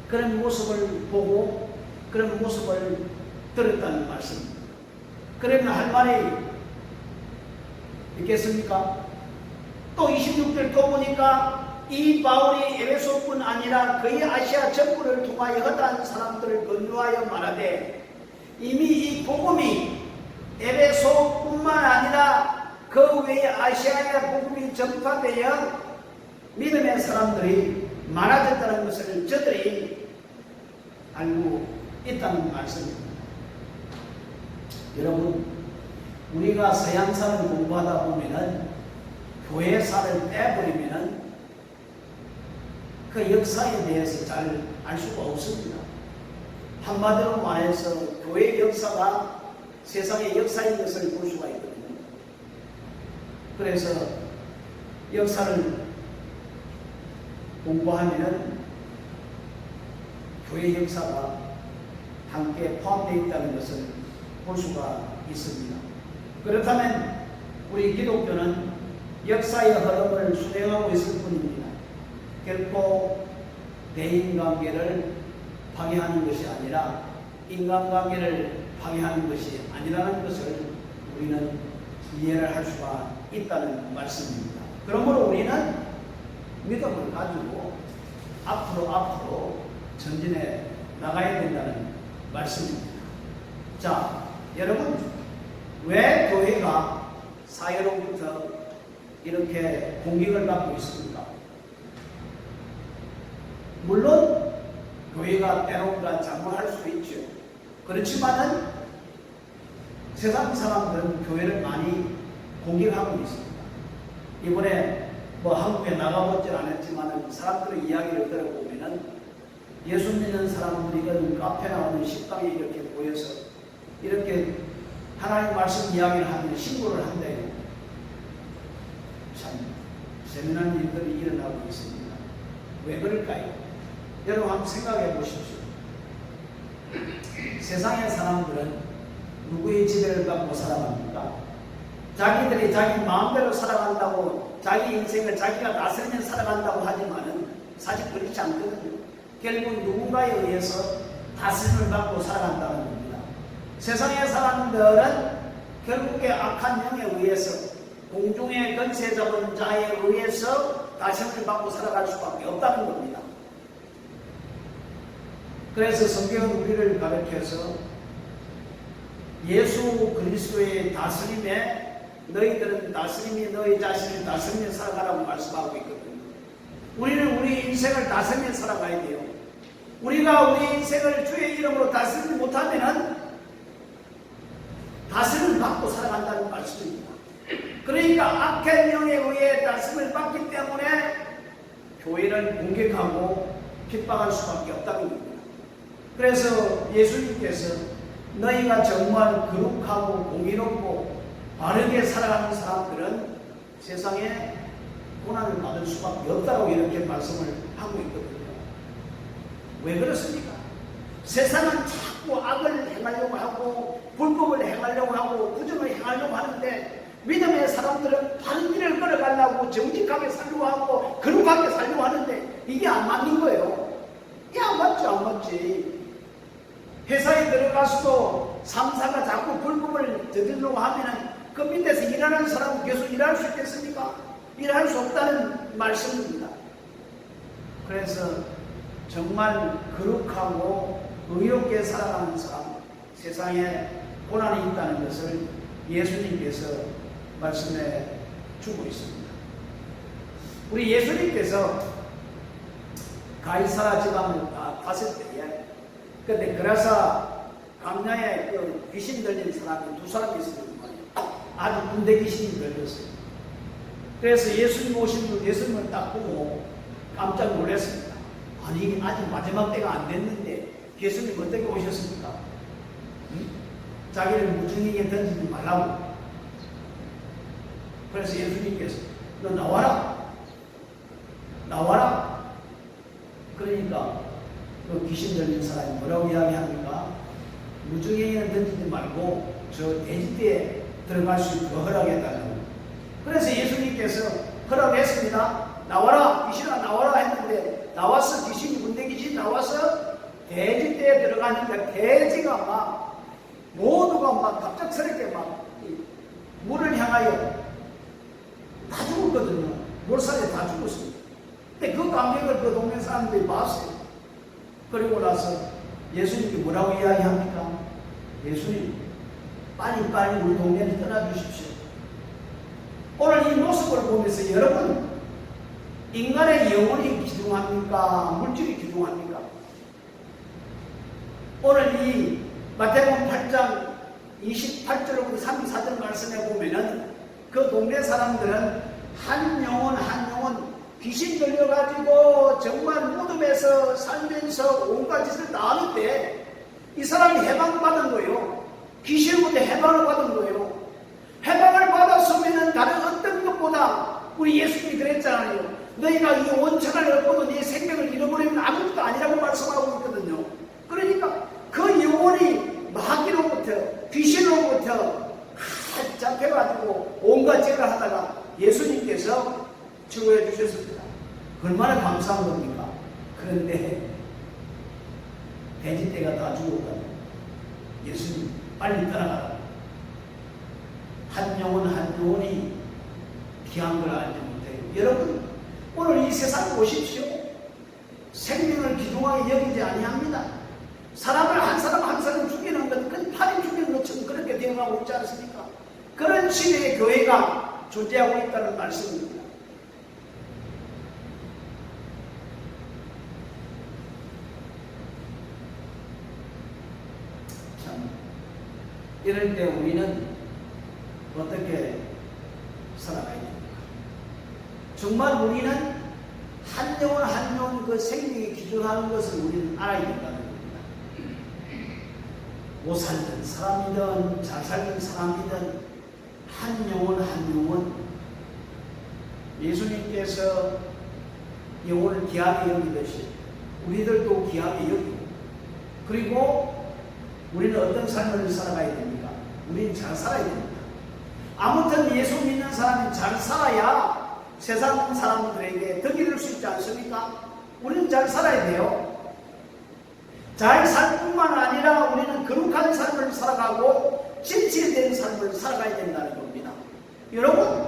그런 모습을 보고 그런 모습을 들었다는 말씀입니다. 그러면 할 말이 있겠습니까? 또 26절 또 보니까 이 바울이 에베소뿐 아니라 거의 아시아 전부를 통하여 허다한 사람들을 권유하여 말하되 이미 이 복음이 에베소뿐만 아니라 그 외에 아시아의 복음이 전파되어 믿음의 사람들이 많아졌다는 것을 저들이 알고 있다는 말씀입니다. 여러분, 우리가 서양사를 공부하다 보면은 교회사를 떼버리면은 그 역사에 대해서 잘 알 수가 없습니다. 한마디로 말해서 교회 역사가 세상의 역사인 것을 볼 수가 있거든요. 그래서 역사를 공부하면은 교회 역사가 함께 포함되어 있다는 것을 볼 수가 있습니다. 그렇다면 우리 기독교는 역사의 흐름을 수행하고 있을 뿐입니다. 결코 대인관계를 방해하는 것이 아니라 인간관계를 방해하는 것이 아니라는 것을 우리는 이해를 할 수가 있다는 말씀입니다. 그러므로 우리는 믿음을 가지고 앞으로 전진해 나가야 된다는 말씀입니다. 자, 여러분, 왜 교회가 사회로부터 이렇게 공격을 받고 있습니까? 물론 교회가 때로가 잘못할 수 있죠. 그렇지만은 세상 사람들은 교회를 많이 공격하고 있습니다. 이번에 한국에 나가보질 않았지만은 사람들의 이야기를 들어보면은 예수 믿는 사람들이 카페나 어느 식당에 이렇게 모여서 이렇게 하나님 말씀 이야기를 하면 신고를 한대요. 참 재미난 일들이 일어나고 있습니다. 왜 그럴까요? 여러분 한번 생각해 보십시오. 세상의 사람들은 누구의 지배를 받고 살아갑니까? 자기들이 자기 마음대로 살아간다고 자기 인생을 자기가 다스리면 살아간다고 하지만은 사실 그렇지 않거든요. 결국 누군가에 의해서 다스림을 받고 살아간다는 겁니다. 세상의 사람들은 결국에 악한 영에 의해서 공중의 권세 잡은 자에 의해서 다스림을 받고 살아갈 수밖에 없다는 겁니다. 그래서 성경은 우리를 가르쳐서 예수 그리스도의 다스림에 너희들은 다스림이 너희 자신을 다스리며 살아가라고 말씀하고 있거든요. 우리는 우리 인생을 다스리며 살아가야 돼요. 우리가 우리 인생을 주의 이름으로 다스리지 못하면은 다스림을 받고 살아간다는 말씀입니다. 그러니까 악한 영에 의해 다스림을 받기 때문에 교회를 공격하고 핍박할 수밖에 없다는 겁니다. 그래서 예수님께서 너희가 정말 거룩하고 공의롭고 바르게 살아가는 사람들은 세상에 고난을 받을 수밖에 없다고 이렇게 말씀을 하고 있거든요. 왜 그렇습니까? 세상은 자꾸 악을 행하려고 하고 불법을 행하려고 하고 부정을 행하려고 하는데 믿음의 사람들은 바른 길을 걸어가려고 정직하게 살려고 하고 거룩하게 살려고 하는데 이게 안 맞는 거예요. 이게 안 맞지, 안 맞지. 회사에 들어가서도 상사가 자꾸 불법을 저지르려고 하면은 그 밑에서 일하는 사람은 계속 일할 수 있겠습니까? 일할 수 없다는 말씀입니다. 그래서 정말 거룩하고 의롭게 살아가는 사람, 세상에 고난이 있다는 것을 예수님께서 말씀해 주고 있습니다. 우리 예수님께서 가이사라 지방을 갔을 때에 그때 그라사 강야에 그 귀신 들린 사람이 2사람이 있었단 말이에요. 아주 군대 귀신이 들렸어요. 그래서 예수님 오신 분 예수님을 딱 보고 깜짝 놀랐습니다. 아니 아직 마지막 때가 안 됐는데 예수님 어떻게 오셨습니까? 응? 자기를 무중력에 던지지 말라고. 그래서 예수님께서 너 나와라. 나와라. 그러니까 그 귀신 들린 사람이 뭐라고 이야기합니까? 무중력에는 던지지 말고 저 돼지떼에 들어갈 수 있도록 허락해달라고. 그래서 예수님께서 허락했습니다. 나와라. 귀신아 나와라 했는데 나왔어. 귀신이 군대 귀신 나와서 돼지떼에 들어가니까 돼지가 막 모두가 막 갑작스럽게 막 물을 향하여 다 죽었거든요. 몰살에 다 죽었습니다. 근데 그 감격을 그 동네 사람들이 봤어요. 그리고 나서 예수님께 뭐라고 이야기합니까? 예수님 빨리빨리 우리 동네를 떠나주십시오. 오늘 이 모습을 보면서 여러분 인간의 영혼이 기중합니까? 물질이 기중합니까? 오늘 이 마태복음 8장 28절부터 34절 말씀에 보면은 그 동네 사람들은 한 영혼 귀신 들려가지고 정말 무덤에서 살면서 온갖 짓을 다 하는데 이 사람이 해방받은 거예요. 귀신으로부터 해방을 받은 거예요. 해방을 받았으면 다른 어떤 것보다 우리 예수님이 그랬잖아요. 너희가 이 원천을 얻고도 네 생명을 잃어버리면 아무것도 아니라고 말씀하고 있거든요. 그러니까 그 영혼이 마귀로부터 귀신으로부터 잡혀가지고 온갖 죄를 하다가 예수님께서 치유해 주셨습니다. 얼마나 감사한 겁니까? 그런데 돼지떼가 다 죽었다. 예수님 빨리 떠나가라. 한 영혼이 귀한 걸 알지 못해요. 여러분 오늘 이 세상 보십시오. 생명을 귀중하게 여기지 아니합니다. 사람을 한 사람 죽이는 것, 그 팔이 죽이는 것처럼 그렇게 되어가고 있지 않습니까? 그런 시대의 교회가 존재하고 있다는 말씀입니다. 참, 이럴 때 우리는 어떻게 살아가야 됩니까? 정말 우리는 한 영혼 그 생명이 기준하는 것을 우리는 알아야 된다는 겁니다. 못 살던 사람이든 잘 살던 사람이든 한 영혼 예수님께서 영혼을 귀하게 여기듯이 우리들도 귀하게 여기고 그리고 우리는 어떤 삶을 살아가야 됩니까? 우리는 잘 살아야 됩니다. 아무튼 예수 믿는 사람이 잘 살아야 세상 사람들에게 덕이 될 수 있지 않습니까? 우리는 잘 살아야 돼요. 잘 살 뿐만 아니라 우리는 거룩한 삶을 살아가고 진실된 삶을 살아가야 된다는 겁니다. 여러분,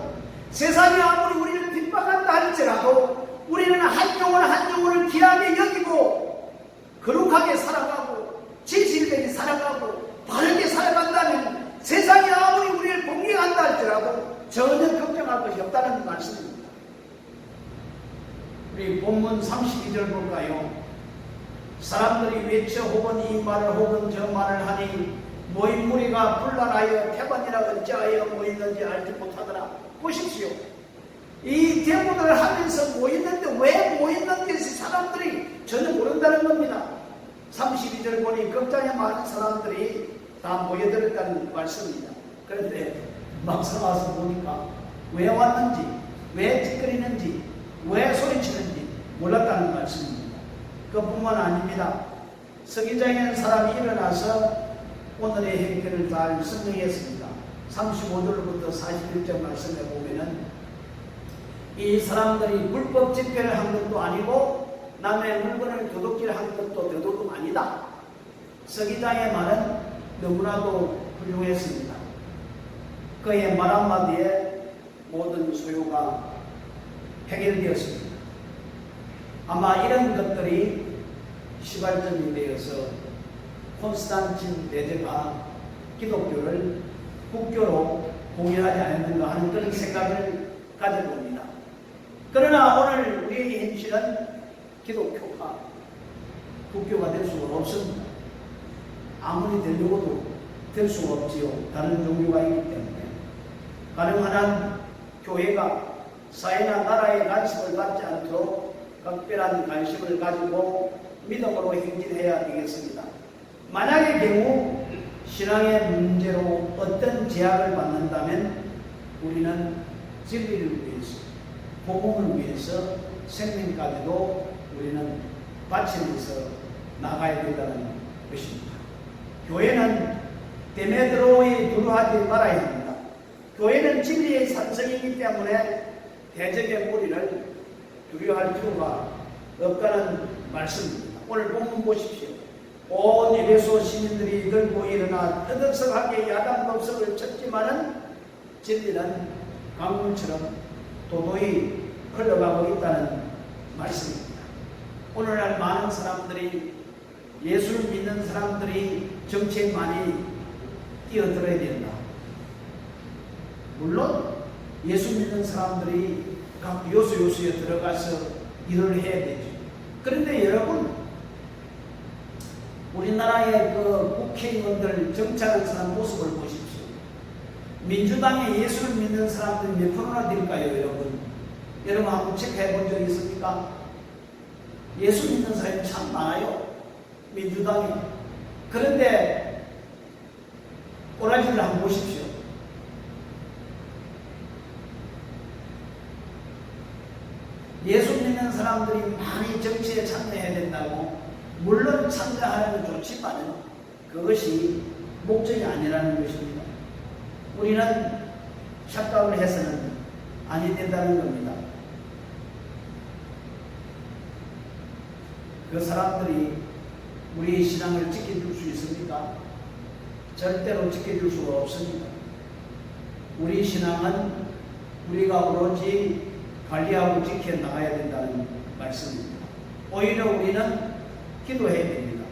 세상이 아무리 우리를 핍박한다 할지라도 우리는 한 영혼을 귀하게 여기고 거룩하게 살아가고 진실되게 살아가고 바르게 살아간다면 세상이 아무리 우리를 공격한다 할지라도 전혀 걱정할 것이 없다는 말씀입니다. 우리 본문 32절 볼까요? 사람들이 외쳐 혹은 이 말을 혹은 저 말을 하니 모인 무리가 분란하여 태반이라 어찌하여 모였는지 알지 못하더라. 보십시오. 이 대문을 하면서 모였는데 왜 전혀 모른다는 겁니다. 32절 보니 극장에 많은 사람들이 다 모여들었다는 말씀입니다. 그런데 막상 와서 보니까 왜 왔는지, 왜 찌끄리는지, 왜 소리치는지 몰랐다는 말씀입니다. 그뿐만 아닙니다. 서기장에 있는 사람이 일어나서 오늘의 행태를 잘 설명했습니다. 35절부터 41절 말씀에 보면은 이 사람들이 불법 집회를 한 것도 아니고 남의 물건을 도둑질한 것도 더더욱 아니다. 서기장의 말은 너무나도 훌륭했습니다. 그의 말 한마디에 모든 소요가 해결되었습니다. 아마 이런 것들이 시발점이 되어서 콘스탄틴 대제가 기독교를 국교로 공인하지 않았는가 하는 그런 생각을 가져봅니다. 그러나 오늘 우리의 현실은 기독교가 국교가 될 수가 없습니다. 아무리 되려고도 될 수가 없지요. 다른 종교가 있기 때문에. 가능한 교회가 사회나 나라의 관심을 받지 않도록 각별한 관심을 가지고 믿음으로 행진해야 되겠습니다. 만약의 경우 신앙의 문제로 어떤 제약을 받는다면 우리는 진리를 위해서, 복음을 위해서 생명까지도 우리는 바치면서 나가야 된다는 것입니다. 교회는 데메드로에 두려워하지 말아야 합니다. 교회는 진리의 산성이기 때문에 대적의 무리를 두려워할 필요가 없다는 말씀입니다. 오늘 본문 보십시오. 온 에베소 시민들이 들고 일어나 뜨득석하게 야단법석을 쳤지만은 진리는 강물처럼 도도히 흘러가고 있다는 말씀입니다. 오늘날 많은 사람들이, 예수를 믿는 사람들이 정치에 많이 뛰어들어야 된다. 물론 예수 믿는 사람들이 각 요소에 들어가서 일을 해야 되죠. 그런데 여러분, 우리나라의 그 국회의원들 정치하는 사람 모습을 보십시오. 민주당에 예수를 믿는 사람들이 몇 프로나 될까요, 여러분? 여러분 한번 체크해 본 적 있습니까? 예수 믿는 사람이 참 많아요, 민주당에. 그런데 꼬라지를 한번 보십시오. 예수 믿는 사람들이 많이 정치에 참여해야 된다고, 물론 참여하는 건 좋지만 그것이 목적이 아니라는 것입니다. 우리는 착각을 해서는 아니 된다는 겁니다. 그 사람들이 우리의 신앙을 지켜줄 수 있습니까? 절대로 지켜줄 수가 없습니다. 우리 신앙은 우리가 오로지 관리하고 지켜나가야 된다는 말씀입니다. 오히려 우리는 기도해야 됩니다.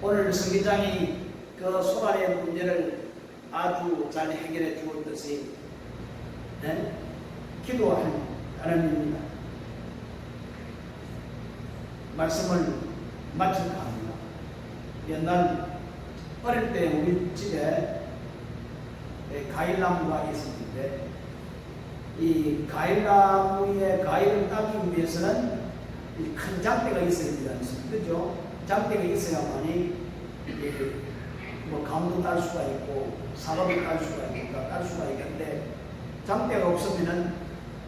오늘 서기장이 그 소갈의 문제를 아주 잘 해결해 주었듯이 기도할 따름입니다. 말씀을 마칠까 합니다. 옛날 어릴 때 우리 집에 과일나무가 있었는데 이 과일나무에 과일을 따기 위해서는 큰 장대가 있어야 된다는 것입니다. 그죠? 장대가 있어야만이 뭐 감도 딸 수가 있고 사과도 딸 수가 있고 딸 수가 있는데 장대가 없으면은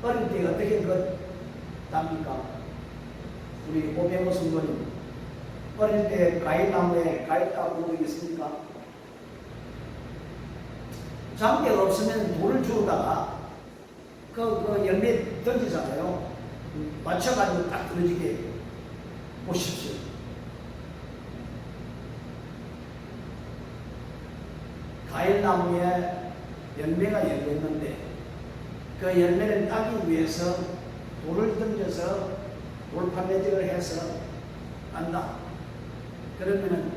어릴 때 어떻게 그 답니까? 우리 오병호 선생님 어릴 때 과일나무에 과일 따고 그런 게 있습니까? 장대가 없으면 돌을 주우다가 그 열매 던지잖아요. 맞춰가지고 딱 떨어지게 보십시오. 과일나무에 열매가 열렸는데 그 열매를 따기 위해서 돌을 던져서 돌판 매직을 해서 딴다. 그러면은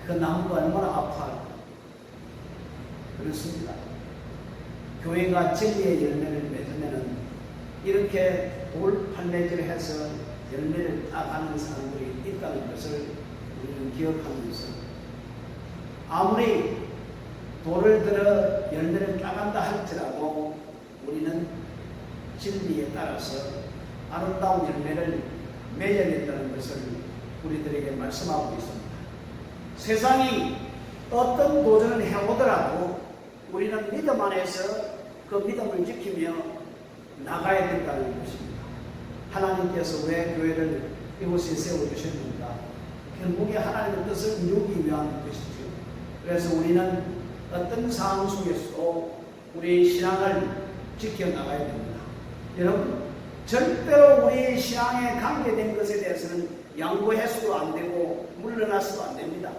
그 나무가 얼마나 아파할까? 그렇습니다. 교회가 진리의 열매를 맺으면은 이렇게 돌판 매직을 해서 열매를 따가는 사람들이 있다는 것을 우리는 기억하면서 아무리 돌을 들어 열매를 따간다 할지라도 우리는 진리에 따라서 아름다운 열매를 맺어야 된다는 것을 우리들에게 말씀하고 있습니다. 세상이 어떤 도전을 해오더라도 우리는 믿음 안에서 그 믿음을 지키며 나가야 된다는 것입니다. 하나님께서 왜 교회를 이곳에 세워주셨는가? 결국에 하나님의 뜻을 이루기 위한 것이죠. 그래서 우리는 어떤 상황 속에서도 우리의 신앙을 지켜나가야 됩니다. 여러분, 절대로 우리의 신앙에 관계된 것에 대해서는 양보해서도 안 되고 물러나서도 안 됩니다.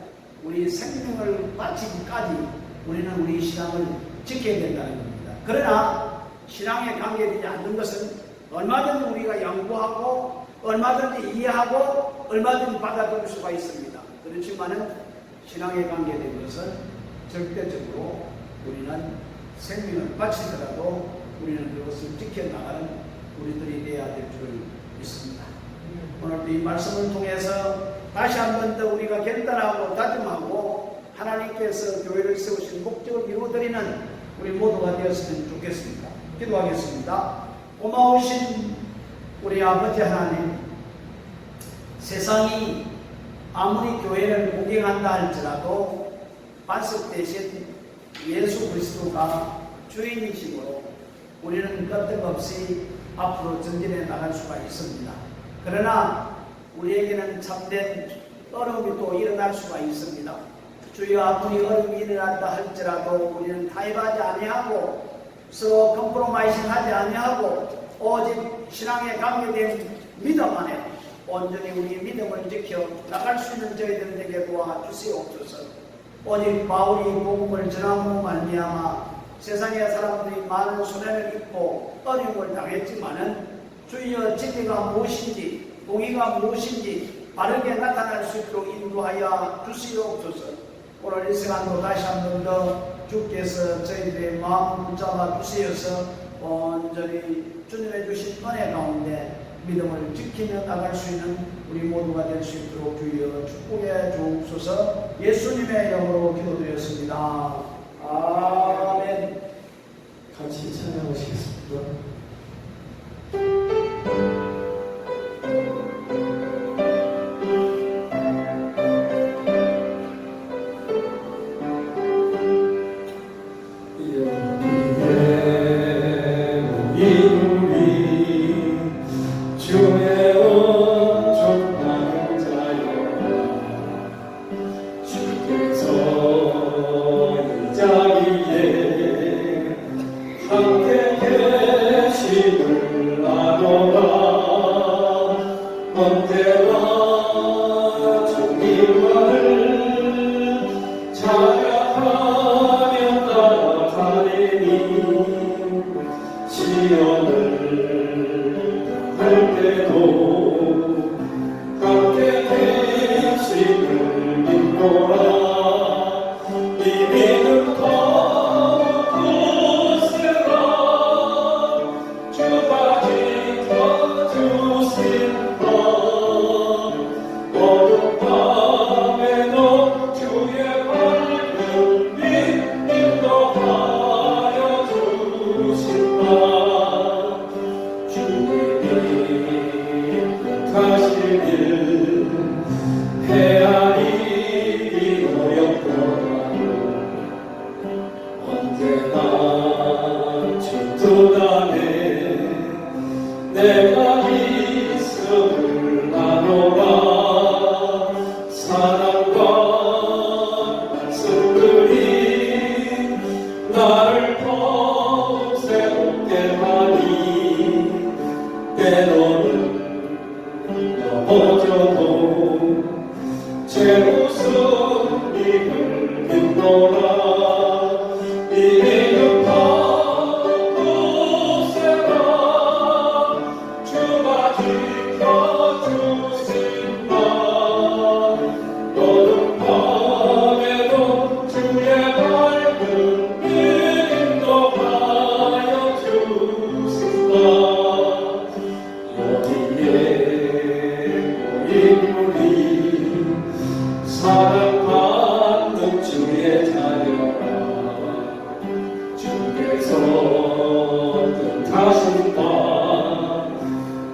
우리 생명을 바치기까지 우리는 우리 신앙을 지켜야 된다는 겁니다. 그러나 신앙에 관계되지 않는 것은 얼마든지 우리가 양보하고 얼마든지 이해하고 얼마든지 받아들일 수가 있습니다. 그렇지만은 신앙에 관계된 것은 절대적으로 우리는 생명을 바치더라도 우리는 그것을 지켜나가는 우리들이 되어야 될 줄 믿습니다. 오늘도 이 말씀을 통해서 다시 한 번 더 우리가 결단하고 다짐하고 하나님께서 교회를 세우신 목적을 이루어드리는 우리 모두가 되었으면 좋겠습니다. 기도하겠습니다. 고마우신 우리 아버지 하나님, 세상이 아무리 교회를 구경한다 할지라도 반석 대신 예수 그리스도가 주인이시므로 우리는 끄떡없이 앞으로 전진해 나갈 수가 있습니다. 그러나 우리에게는 참된 어려움이 또 일어날 수가 있습니다. 주여, 아무리 어려움이 일어난다 할지라도 우리는 타협하지 아니하고 서로 컴프로마이징 하지 아니하고 오직 신앙에 관계된 믿음 안에 온전히 우리 믿음을 지켜 나갈 수 있는 저희들에게 도와주시옵소서. 오직 바울이 복음을 전함으로 말미암아 세상의 사람들이 많은 손해를 입고 어려움을 당했지만은 주여, 진리가 무엇인지 공의가 무엇인지 바르게 나타날 수 있도록 인도하여 주시옵소서. 오늘 이 시간도 다시 한 번 더 주께서 저희들의 마음을 붙잡아 주시어서 온전히 주님의 주신 은혜 가운데 믿음을 지키며 나갈 수 있는 우리 모두가 될 수 있도록 주여 축복해 주옵소서. 예수님의 이름으로 기도드렸습니다. 아멘. 같이 찬양하시겠습니다.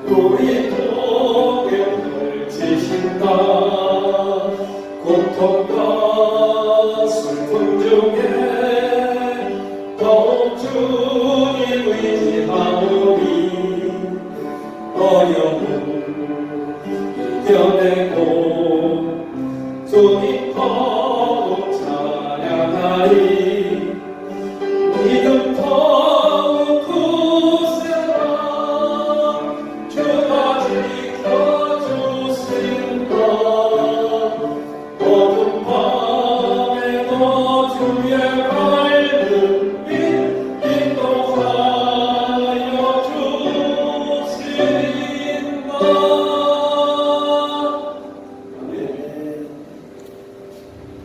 우리 도교 고통과 슬픔 중에 더욱 주님 의지하오니 어려움 이겨내고 주님 더욱 찬양하리 믿음 더욱 굳세라 주가 지켜주신다 어두운 밤에도 주의 밝은 빛 인도하여 주신다.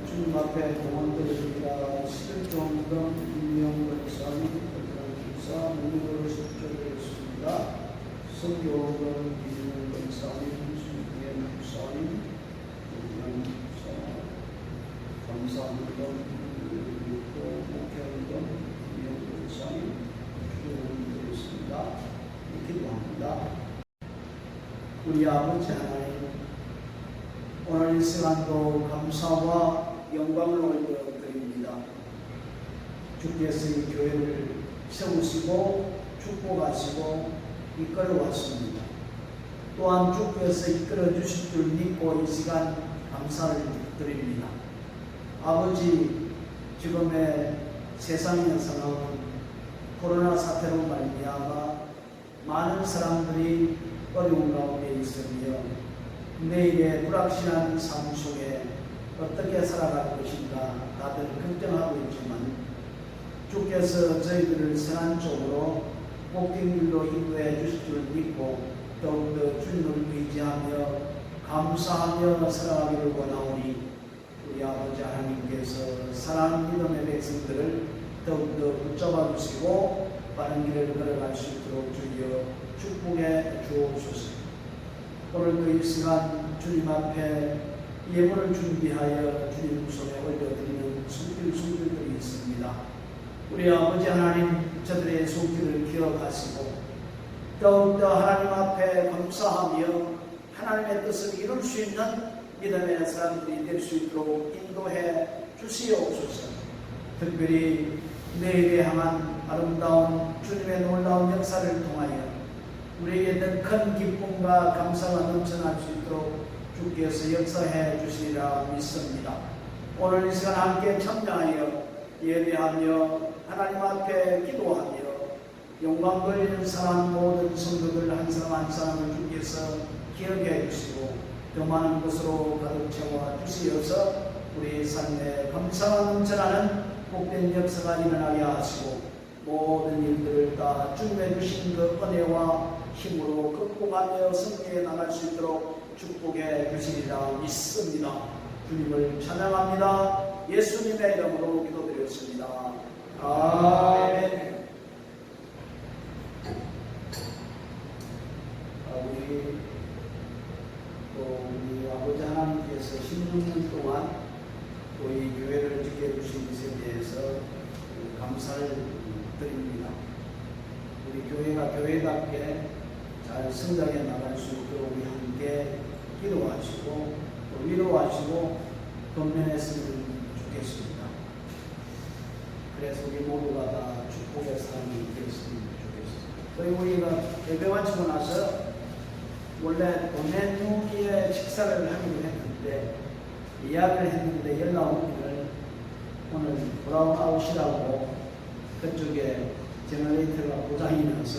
주님 앞에 동원드립니다. 실종병 임명권사님, 김사 문의로 십조되었습니다. 성교원 임명권사님, 수기의 목사님, 임명사 감사합니다. 그리고 목회원권 임명권사님, 주도되었습니다. 기도합니다. 우리 아버지 하나님, 오늘 이 시간도 감사와 영광을 올려드립니다. 주께서 이 교회를 세우시고 축복하시고 이끌어왔습니다. 또한 주께서 이끌어 주실 줄 믿고 이 시간 감사를 드립니다. 아버지, 지금의 세상의 상황은 코로나 사태로 말미암아 많은 사람들이 어려운 가운데 있으며 내일의 불확실한 삶 속에 어떻게 살아갈 것인가 다들 걱정하고 있지만 주께서 저희들을 선한 쪽으로 복된 길로 인도해 주실 줄 믿고 더욱더 주님을 의지하며 감사하며 살아가기를 원하오니 우리 아버지 하나님께서 사랑하는 믿음의 백성들을 더욱더 붙잡아 주시고 바른 길을 걸어갈 수 있도록 주여 축복해 주옵소서. 오늘도 이 시간 주님 앞에 예물을 준비하여 주님 손에 올려드리는 손길들이 있습니다. 우리 아버지 하나님, 저들의 손길을 기억하시고 더욱더 하나님 앞에 감사하며 하나님의 뜻을 이룰 수 있는 믿음의 사람들이 될 수 있도록 인도해 주시옵소서. 특별히 내일에 향한 아름다운 주님의 놀라운 역사를 통하여 우리에게 더 큰 기쁨과 감사가 넘쳐날 수 있도록 주께서 역사해 주시리라 믿습니다. 오늘 이 시간 함께 참여하여 예배하며 하나님 앞에 기도하며 영광 돌리는 사람 모든 성도들 한 사람 한 사람을 주께서 기억해 주시고 더 많은 것으로 가득 채워 주시어서 우리 삶에 감사가 넘쳐나는 복된 역사가 일어나게 하시고 모든 일들을 다 주님의 주신 그 은혜와 힘으로 극복하며 승리해 나갈 수 있도록 축복해 주시리라 믿습니다. 주님을 찬양합니다. 예수님의 이름으로 기도드렸습니다. 아멘. 우리 아버지 하나님께서 16년 동안 이 교회를 지켜주신 것에 대해서 감사를 드립니다. 우리 교회가 교회답게 잘 성장해 나갈 수 있도록 우리 함께 기도하시고 또 위로하시고 건면했으면 좋겠습니다. 그래서 우리 모두가 다 축복의 사람이 되었으면 좋겠습니다. 그리고 우리가 예배 마치고 나서 원래 도매누기에 식사를 하기로 했는데 예약을 했는데 연락 오기를 오늘 브라운아웃이라고 그쪽에 제너레이터가 고장이 나서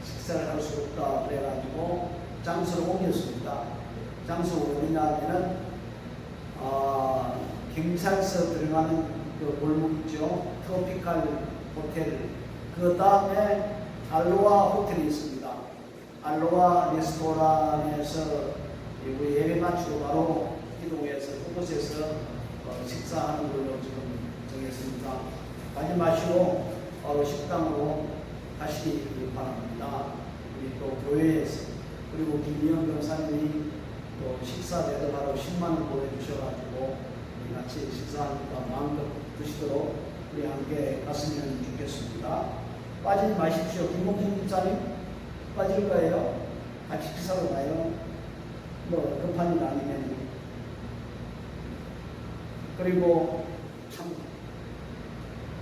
식사를 할 수 없다 그래가지고 장소를 옮겼습니다. 장소가 어디냐 하면은 경찰서 들어가는 그 골목 있죠. 트로피칼 호텔 그 다음에 알로하 호텔이 있습니다. 알로하 레스토랑에서 우리 예배 마치고 바로 기도회에서 그곳에서 식사하는 걸로 지금 정했습니다. 가지 마시고 바로 식당으로 가시기 바랍니다. 우리 또 교회에서 그리고 김미영 변사님이 또 식사 대접하러 10만 원 보내주셔가지고 우리 같이 식사하니까 마음껏 드시도록 우리 함께 갔으면 좋겠습니다. 빠지지 마십시오. 김봉진 집사님 빠질 거예요. 같이 식사로 가요. 뭐 급한 일 아니면 그리고 참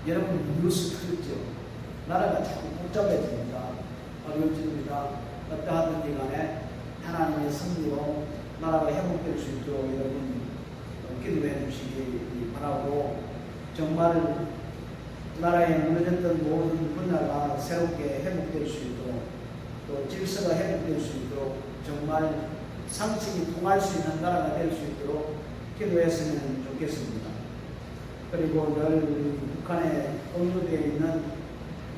여러분 뉴스 틀었죠. 나라가 자꾸 복잡해집니다. 어려워집니다. 어떠하든지 간에 하나님의 섭리로 나라가 회복될 수 있도록 여러분 기도해 주시기 바라고, 정말 나라에 무너졌던 모든 분야가 새롭게 회복될 수 있도록, 또 질서가 회복될 수 있도록, 정말 상식이 통할 수 있는 나라가 될 수 있도록 기도했으면 좋겠습니다. 그리고 늘 북한에 언급되어 있는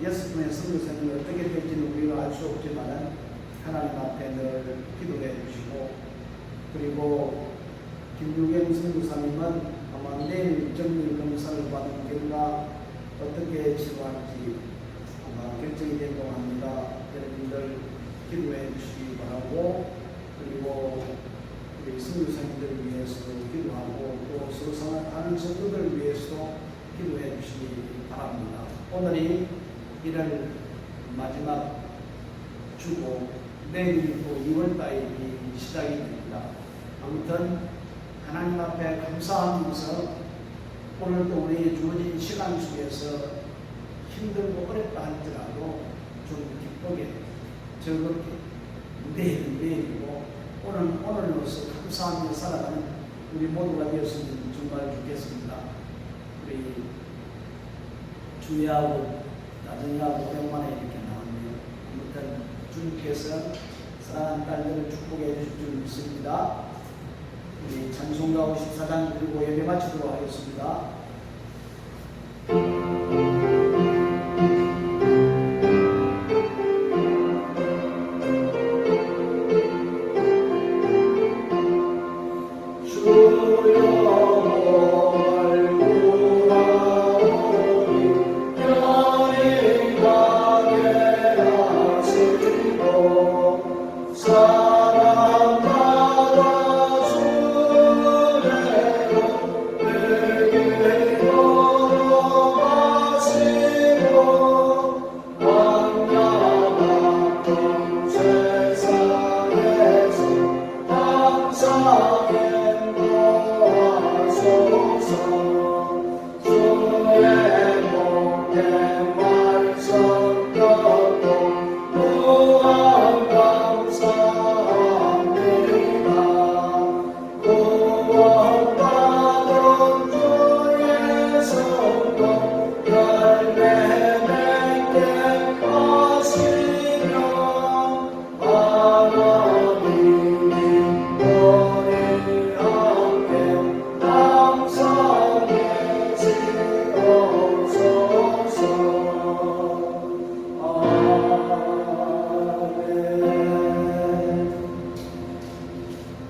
6분의 선교사님이 어떻게 될지는 우리가 알 수 없지만 하나님 앞에 늘 기도해 주시고, 그리고 김유경 선교사님은 아마 내일 정밀 검사를 받은 결과 어떻게 치료할지 아마 결정이 될 것 합니다. 여러분들 기도해 주시기 바라고, 그리고 우리 선교사님들을 위해서도 기도하고, 또 소상하는 성도들을 위해서도 기도해 주시기 바랍니다. 오늘이 1월 마지막 주고 내일 또 2월달이 시작이 됩니다. 아무튼 하나님 앞에 감사하면서 오늘도 우리 주어진 시간 속에서 힘들고 어렵다 할지라도 좀 기쁘게 즐겁게 내일은 내일이고 오늘은 오늘로서 감사하며 살아가는 우리 모두가 되었으면 정말 좋겠습니다. 우리 주야하고 나중에하고 오랜만에 이렇게 나왔네요. 아무튼 주님께서 사랑하는 딸들을 축복해 주실 줄 믿습니다. 우리 찬송가 54장 그리고 예배 마치도록 하겠습니다.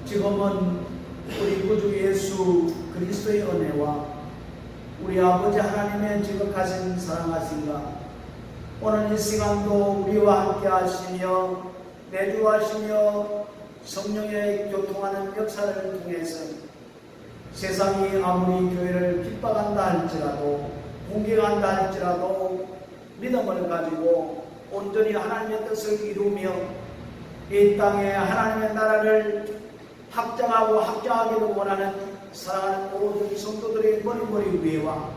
지금은 우리 구주 예수 그리스도의 은혜와 우리 아버지 하나님의 지극하신 사랑하심과 오늘 이 시간도 우리와 함께 하시며 내주하시며 성령의 교통하는 역사를 통해서 세상이 아무리 교회를 핍박한다 할지라도 공격한다 할지라도 믿음을 가지고 온전히 하나님의 뜻을 이루며 이 땅에 하나님의 나라를 확장하고 확장하기를 원하는 사랑하는 모든 성도들의 머리머리 위에와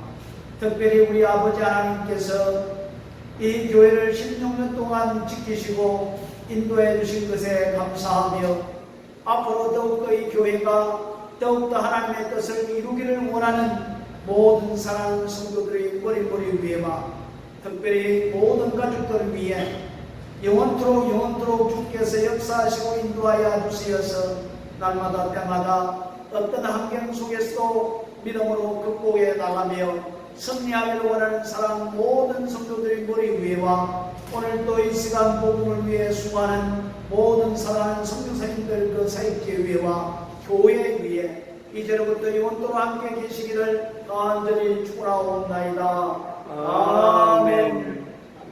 특별히 우리 아버지 하나님께서 이 교회를 16년 동안 지키시고 인도해 주신 것에 감사하며 앞으로 더욱더 이 교회가 더욱더 하나님의 뜻을 이루기를 원하는 모든 사랑하는 성도들의 머리머리 위에와 특별히 모든 가족들 위해 영원토록 주께서 역사하시고 인도하여 주시어서 날마다 때마다 어떤 환경 속에서도 믿음으로 극복해 나가며 승리하기를 원하는 사랑 모든 성도들의 머리 위에와 오늘도 이 시간 복음을 위해 수고하는 모든 사랑하는 선교사님들 그 사역계 위에와 교회 위에 이제로부터 영원토록 함께 계시기를 간절히 축원하옵나이다. 아멘.